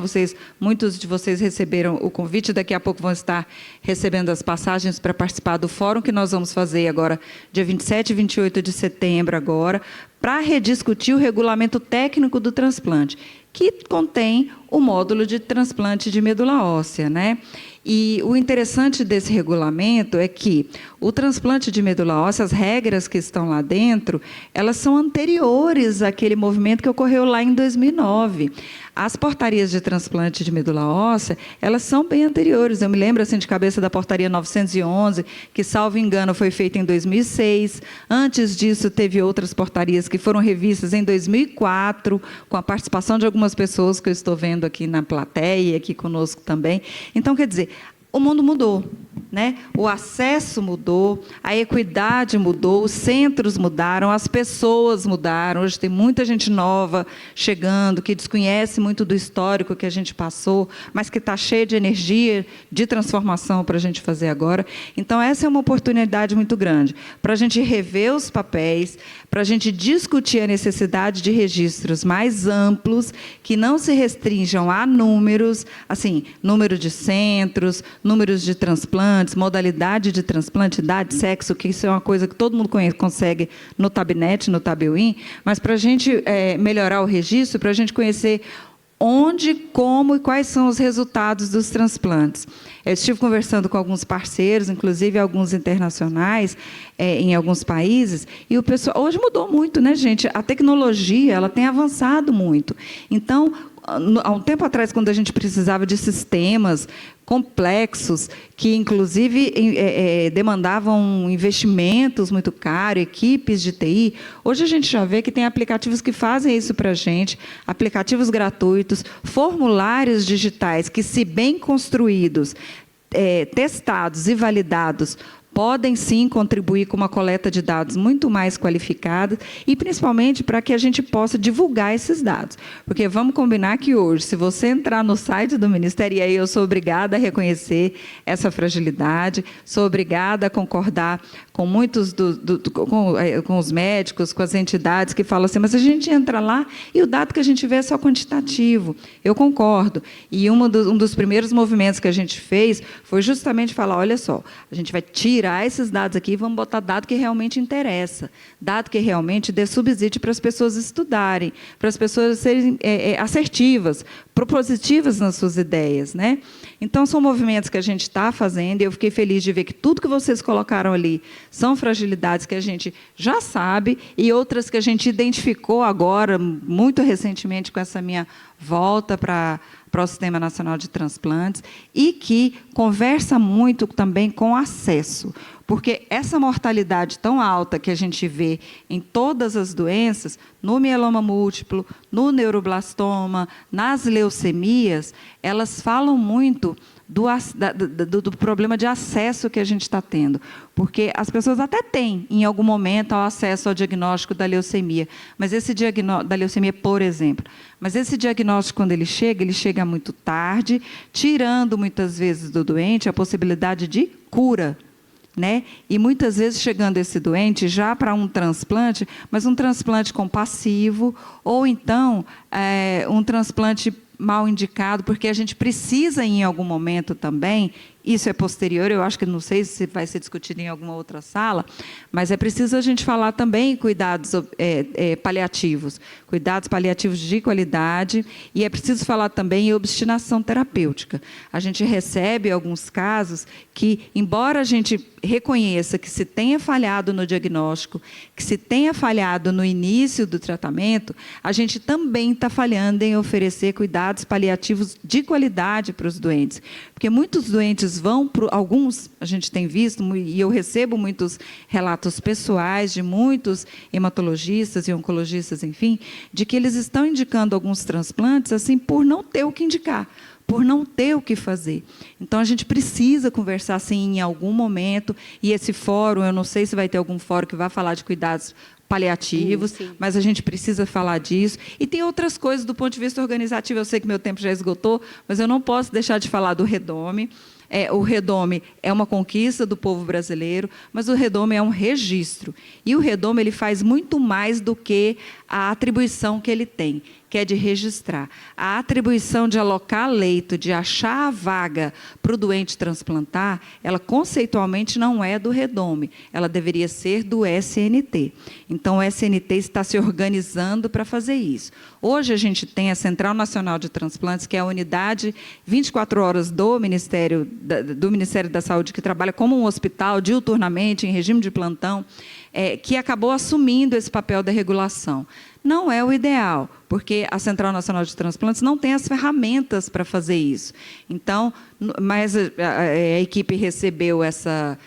muitos de vocês receberam o convite, daqui a pouco vão estar recebendo as passagens para participar do fórum que nós vamos fazer agora, dia 27 e 28 de setembro, agora, para rediscutir o regulamento técnico do transplante, que contém o módulo de transplante de medula óssea, né? E o interessante desse regulamento é que o transplante de medula óssea, as regras que estão lá dentro, elas são anteriores àquele movimento que ocorreu lá em 2009. As portarias de transplante de medula óssea, elas são bem anteriores. Eu me lembro assim, de cabeça da portaria 911, que, salvo engano, foi feita em 2006. Antes disso, teve outras portarias que foram revistas em 2004, com a participação de algumas pessoas que eu estou vendo aqui na plateia, aqui conosco também. Então, quer dizer, o mundo mudou, né? O acesso mudou, a equidade mudou, os centros mudaram, as pessoas mudaram. Hoje tem muita gente nova chegando, que desconhece muito do histórico que a gente passou, mas que está cheia de energia, de transformação para a gente fazer agora. Então, essa é uma oportunidade muito grande para a gente rever os papéis, para a gente discutir a necessidade de registros mais amplos, que não se restringam a números, assim, número de centros, números de transplantes, modalidade de transplante, idade, sexo, que isso é uma coisa que todo mundo consegue no Tabnet, no Tabewin, mas para a gente melhorar o registro, para a gente conhecer onde, como e quais são os resultados dos transplantes. Eu estive conversando com alguns parceiros, inclusive alguns internacionais, em alguns países, e o pessoal... Hoje mudou muito, né, gente? A tecnologia, ela tem avançado muito. Então, há um tempo atrás, quando a gente precisava de sistemas complexos, que, inclusive, demandavam investimentos muito caros, equipes de TI, hoje a gente já vê que tem aplicativos que fazem isso para a gente, aplicativos gratuitos, formulários digitais que, se bem construídos, testados e validados, podem, sim, contribuir com uma coleta de dados muito mais qualificada e, principalmente, para que a gente possa divulgar esses dados. Porque vamos combinar que hoje, se você entrar no site do Ministério, e aí eu sou obrigada a reconhecer essa fragilidade, sou obrigada a concordar com muitos com os médicos, com as entidades que falam assim, mas a gente entra lá e o dado que a gente vê é só quantitativo. Eu concordo. E um dos primeiros movimentos que a gente fez foi justamente falar, olha só, a gente vai tirar esses dados aqui e vamos botar dado que realmente interessa, dado que realmente dê subsídio para as pessoas estudarem, para as pessoas serem assertivas, propositivas nas suas ideias, né? Então, são movimentos que a gente está fazendo, e eu fiquei feliz de ver que tudo que vocês colocaram ali são fragilidades que a gente já sabe e outras que a gente identificou agora, muito recentemente, com essa minha volta para o Sistema Nacional de Transplantes, e que conversa muito também com acesso, porque essa mortalidade tão alta que a gente vê em todas as doenças, no mieloma múltiplo, no neuroblastoma, nas leucemias, elas falam muito do problema de acesso que a gente está tendo. Porque as pessoas até têm, em algum momento, o acesso ao diagnóstico da leucemia, mas esse diagnóstico da leucemia, por exemplo. Mas esse diagnóstico, quando ele chega muito tarde, tirando, muitas vezes, do doente a possibilidade de cura. Né? E, muitas vezes, chegando esse doente já para um transplante, mas um transplante compassivo, ou, então, um transplante mal indicado, porque a gente precisa, em algum momento também, isso é posterior, eu acho que não sei se vai ser discutido em alguma outra sala, mas é preciso a gente falar também em cuidados paliativos de qualidade, e é preciso falar também em obstinação terapêutica. A gente recebe alguns casos que, embora a gente reconheça que se tenha falhado no diagnóstico, que se tenha falhado no início do tratamento, a gente também está falhando em oferecer cuidados paliativos de qualidade para os doentes. Porque muitos doentes eles vão para alguns, a gente tem visto, e eu recebo muitos relatos pessoais de muitos hematologistas e oncologistas, enfim, de que eles estão indicando alguns transplantes assim por não ter o que indicar, por não ter o que fazer. Então, a gente precisa conversar, sim, em algum momento, e esse fórum, eu não sei se vai ter algum fórum que vai falar de cuidados paliativos, Sim. mas a gente precisa falar disso. E tem outras coisas do ponto de vista organizativo, eu sei que meu tempo já esgotou, mas eu não posso deixar de falar do Redome. O Redome é uma conquista do povo brasileiro, mas o Redome é um registro. E o Redome ele faz muito mais do que a atribuição que ele tem, que é de registrar. A atribuição de alocar leito, de achar a vaga para o doente transplantar, ela conceitualmente não é do Redome, ela deveria ser do SNT. Então, o SNT está se organizando para fazer isso. Hoje, a gente tem a Central Nacional de Transplantes, que é a unidade 24 horas do Ministério da Saúde, que trabalha como um hospital, diuturnamente, em regime de plantão, que acabou assumindo esse papel da regulação. Não é o ideal, porque a Central Nacional de Transplantes não tem as ferramentas para fazer isso. Então, mas a equipe recebeu essa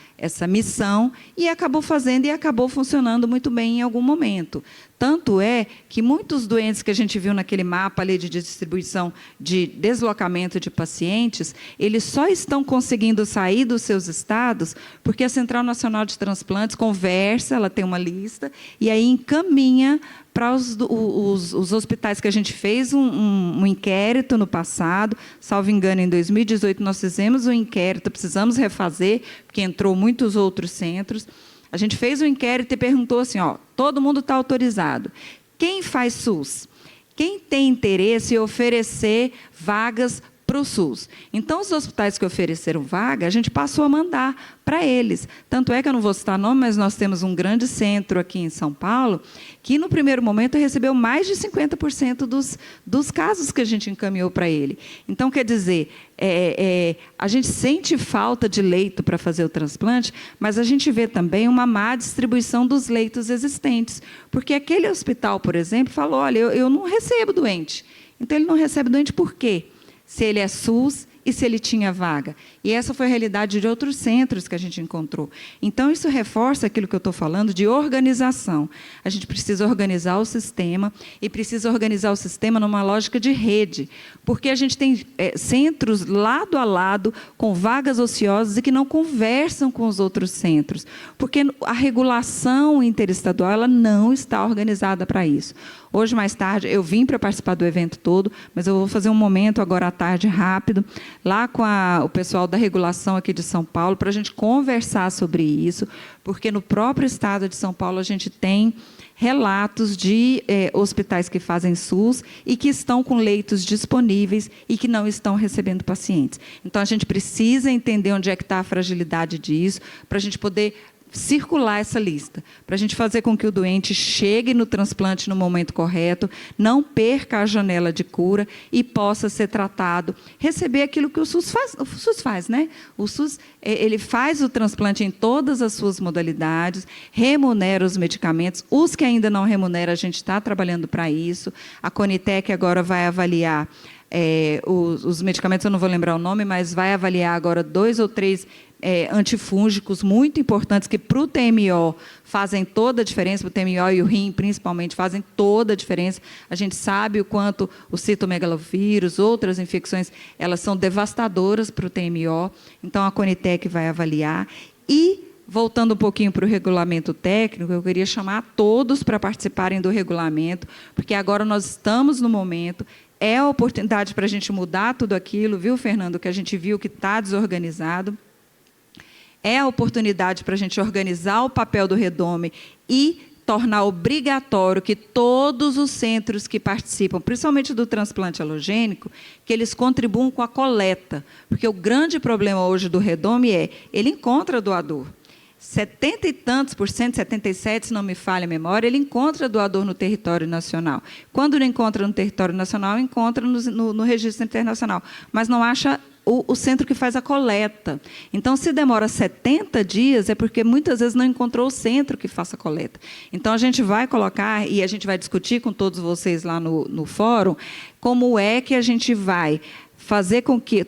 missão e acabou fazendo e acabou funcionando muito bem em algum momento. Tanto é que muitos doentes que a gente viu naquele mapa ali de distribuição de deslocamento de pacientes, eles só estão conseguindo sair dos seus estados porque a Central Nacional de Transplantes conversa, ela tem uma lista, e aí encaminha para os hospitais que a gente fez um inquérito no passado, salvo engano, em 2018 nós fizemos um inquérito, precisamos refazer, porque entrou muitos outros centros. A gente fez um inquérito e perguntou assim, todo mundo está autorizado. Quem faz SUS? Quem tem interesse em oferecer vagas para o SUS? Então, os hospitais que ofereceram vaga, a gente passou a mandar para eles. Tanto é que eu não vou citar nome, mas nós temos um grande centro aqui em São Paulo, que no primeiro momento recebeu mais de 50% dos casos que a gente encaminhou para ele. Então, quer dizer, a gente sente falta de leito para fazer o transplante, mas a gente vê também uma má distribuição dos leitos existentes. Porque aquele hospital, por exemplo, falou, olha, eu não recebo doente. Então, ele não recebe doente por quê? Se ele é SUS e se ele tinha vaga. E essa foi a realidade de outros centros que a gente encontrou. Então, isso reforça aquilo que eu estou falando de organização. A gente precisa organizar o sistema e precisa organizar o sistema numa lógica de rede, porque a gente tem centros lado a lado com vagas ociosas e que não conversam com os outros centros, porque a regulação interestadual ela não está organizada para isso. Hoje, mais tarde, eu vim para participar do evento todo, mas eu vou fazer um momento agora à tarde, rápido, lá com o pessoal da regulação aqui de São Paulo, para a gente conversar sobre isso, porque no próprio estado de São Paulo a gente tem relatos de hospitais que fazem SUS e que estão com leitos disponíveis e que não estão recebendo pacientes. Então, a gente precisa entender onde é que está a fragilidade disso, para a gente poder circular essa lista, para a gente fazer com que o doente chegue no transplante no momento correto, não perca a janela de cura e possa ser tratado, receber aquilo que o SUS faz, né? O SUS ele faz o transplante em todas as suas modalidades, remunera os medicamentos, os que ainda não remunera, a gente está trabalhando para isso. A Conitec agora vai avaliar os medicamentos, eu não vou lembrar o nome, mas vai avaliar agora 2 ou 3 antifúngicos muito importantes que para o TMO fazem toda a diferença, o TMO e o rim principalmente fazem toda a diferença. A gente sabe o quanto o citomegalovírus, outras infecções, elas são devastadoras para o TMO, então a Conitec vai avaliar. E, voltando um pouquinho para o regulamento técnico, eu queria chamar todos para participarem do regulamento, porque agora nós estamos no momento, é a oportunidade para a gente mudar tudo aquilo, viu, Fernando, que a gente viu que está desorganizado. É a oportunidade para a gente organizar o papel do Redome e tornar obrigatório que todos os centros que participam, principalmente do transplante alogênico, que eles contribuam com a coleta. Porque o grande problema hoje do Redome ele encontra doador. 70 e tantos por cento, 77%, se não me falha a memória, ele encontra doador no território nacional. Quando não encontra no território nacional, encontra no registro internacional. Mas não acha o centro que faz a coleta. Então, se demora 70 dias, é porque muitas vezes não encontrou o centro que faça a coleta. Então, a gente vai colocar, e a gente vai discutir com todos vocês lá no fórum, como é que a gente vai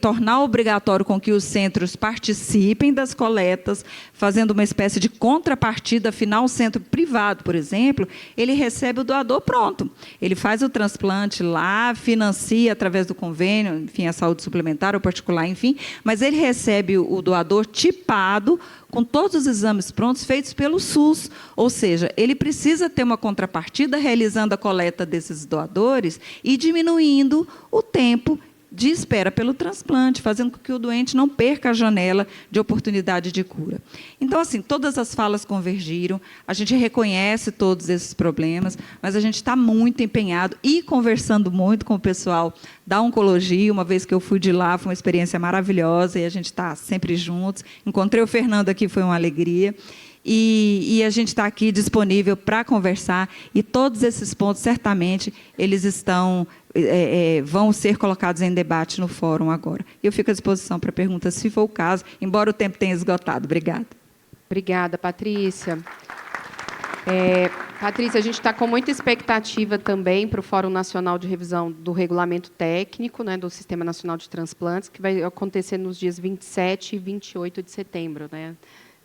tornar obrigatório com que os centros participem das coletas, fazendo uma espécie de contrapartida, afinal, o centro privado, por exemplo, ele recebe o doador pronto. Ele faz o transplante lá, financia através do convênio, enfim, a saúde suplementar ou particular, enfim, mas ele recebe o doador tipado, com todos os exames prontos, feitos pelo SUS. Ou seja, ele precisa ter uma contrapartida realizando a coleta desses doadores e diminuindo o tempo de espera pelo transplante, fazendo com que o doente não perca a janela de oportunidade de cura. Então, assim, todas as falas convergiram, a gente reconhece todos esses problemas, mas a gente está muito empenhado e conversando muito com o pessoal da oncologia. Uma vez que eu fui de lá, foi uma experiência maravilhosa, e a gente está sempre juntos. Encontrei o Fernando aqui, foi uma alegria. E a gente está aqui disponível para conversar, e todos esses pontos, certamente, eles vão ser colocados em debate no fórum agora. Eu fico à disposição para perguntas, se for o caso, embora o tempo tenha esgotado. Obrigada. Obrigada, Patrícia. Patrícia, a gente está com muita expectativa também para o Fórum Nacional de Revisão do Regulamento Técnico, né, do Sistema Nacional de Transplantes, que vai acontecer nos dias 27 e 28 de setembro, né?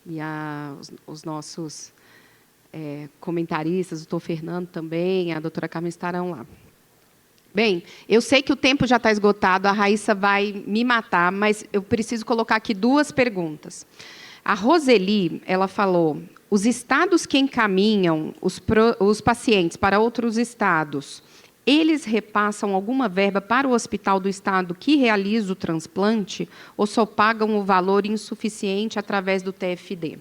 E os nossos comentaristas, o doutor Fernando também, a doutora Carmen estarão lá. Bem, eu sei que o tempo já está esgotado, a Raíssa vai me matar, mas eu preciso colocar aqui duas perguntas. A Roseli, ela falou, os estados que encaminham os pacientes para outros estados, eles repassam alguma verba para o hospital do estado que realiza o transplante ou só pagam o valor insuficiente através do TFD?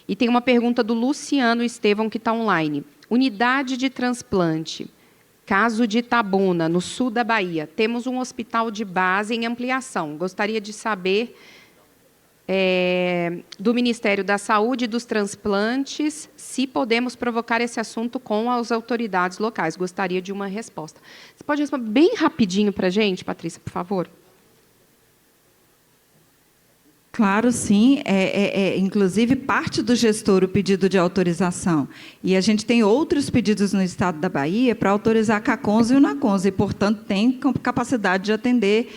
E tem uma pergunta do Luciano Estevão, que está online. Unidade de transplante, caso de Itabuna, no sul da Bahia. Temos um hospital de base em ampliação. Gostaria de saber do Ministério da Saúde e dos Transplantes se podemos provocar esse assunto com as autoridades locais. Gostaria de uma resposta. Você pode responder bem rapidinho para a gente, Patrícia, por favor? Claro, sim. Inclusive, parte do gestor o pedido de autorização. E a gente tem outros pedidos no estado da Bahia para autorizar a CACONS e o NACONS, e, portanto, tem capacidade de atender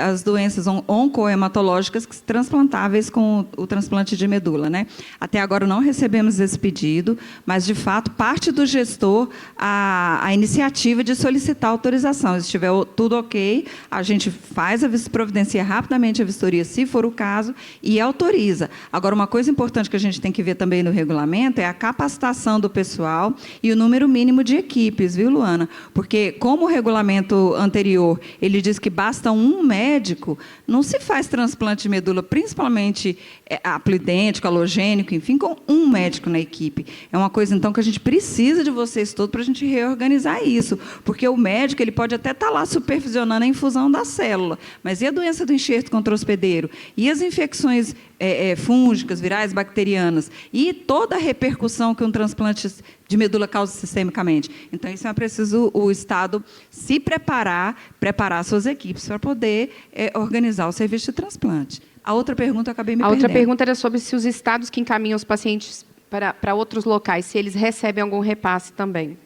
as doenças oncohematológicas transplantáveis com o transplante de medula, né? Até agora não recebemos esse pedido, mas, de fato, parte do gestor a iniciativa de solicitar autorização. Se estiver tudo ok, a gente providencia rapidamente a vistoria, se for o caso, e autoriza. Agora, uma coisa importante que a gente tem que ver também no regulamento é a capacitação do pessoal e o número mínimo de equipes, viu, Luana? Porque, como o regulamento anterior, ele diz que basta um médico, não se faz transplante de medula, principalmente aplidêntico, halogênico, enfim, com um médico na equipe. É uma coisa, então, que a gente precisa de vocês todos para a gente reorganizar isso, porque o médico ele pode até estar lá supervisionando a infusão da célula, mas e a doença do enxerto contra o hospedeiro? E as infecções fúngicas, virais, bacterianas, e toda a repercussão que um transplante de medula causa sistemicamente. Então, isso é preciso o Estado se preparar suas equipes para poder organizar o serviço de transplante. A outra pergunta eu acabei me perdendo. A outra pergunta era sobre se os estados que encaminham os pacientes para outros locais, se eles recebem algum repasse também.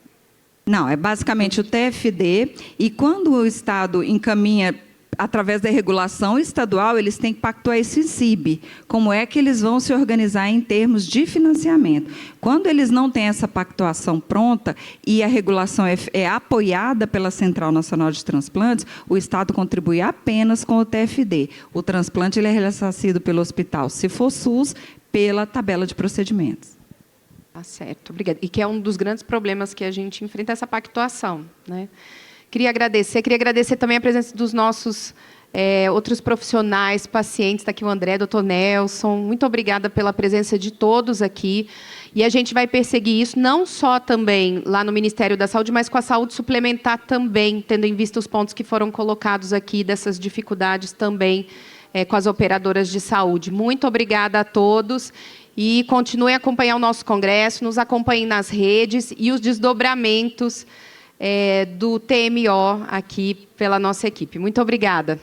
Não, é basicamente o TFD, e quando o Estado encaminha através da regulação estadual, eles têm que pactuar esse CIB. Como é que eles vão se organizar em termos de financiamento? Quando eles não têm essa pactuação pronta e a regulação é apoiada pela Central Nacional de Transplantes, o Estado contribui apenas com o TFD. O transplante ele é ressarcido pelo hospital, se for SUS, pela tabela de procedimentos. Tá certo, obrigada. E que é um dos grandes problemas que a gente enfrenta, essa pactuação, né? Queria agradecer também a presença dos nossos outros profissionais, pacientes. Está aqui o André, doutor Nelson. Muito obrigada pela presença de todos aqui. E a gente vai perseguir isso, não só também lá no Ministério da Saúde, mas com a saúde suplementar também, tendo em vista os pontos que foram colocados aqui, dessas dificuldades também com as operadoras de saúde. Muito obrigada a todos. E continuem a acompanhar o nosso congresso, nos acompanhem nas redes e os desdobramentos do TMO aqui pela nossa equipe. Muito obrigada.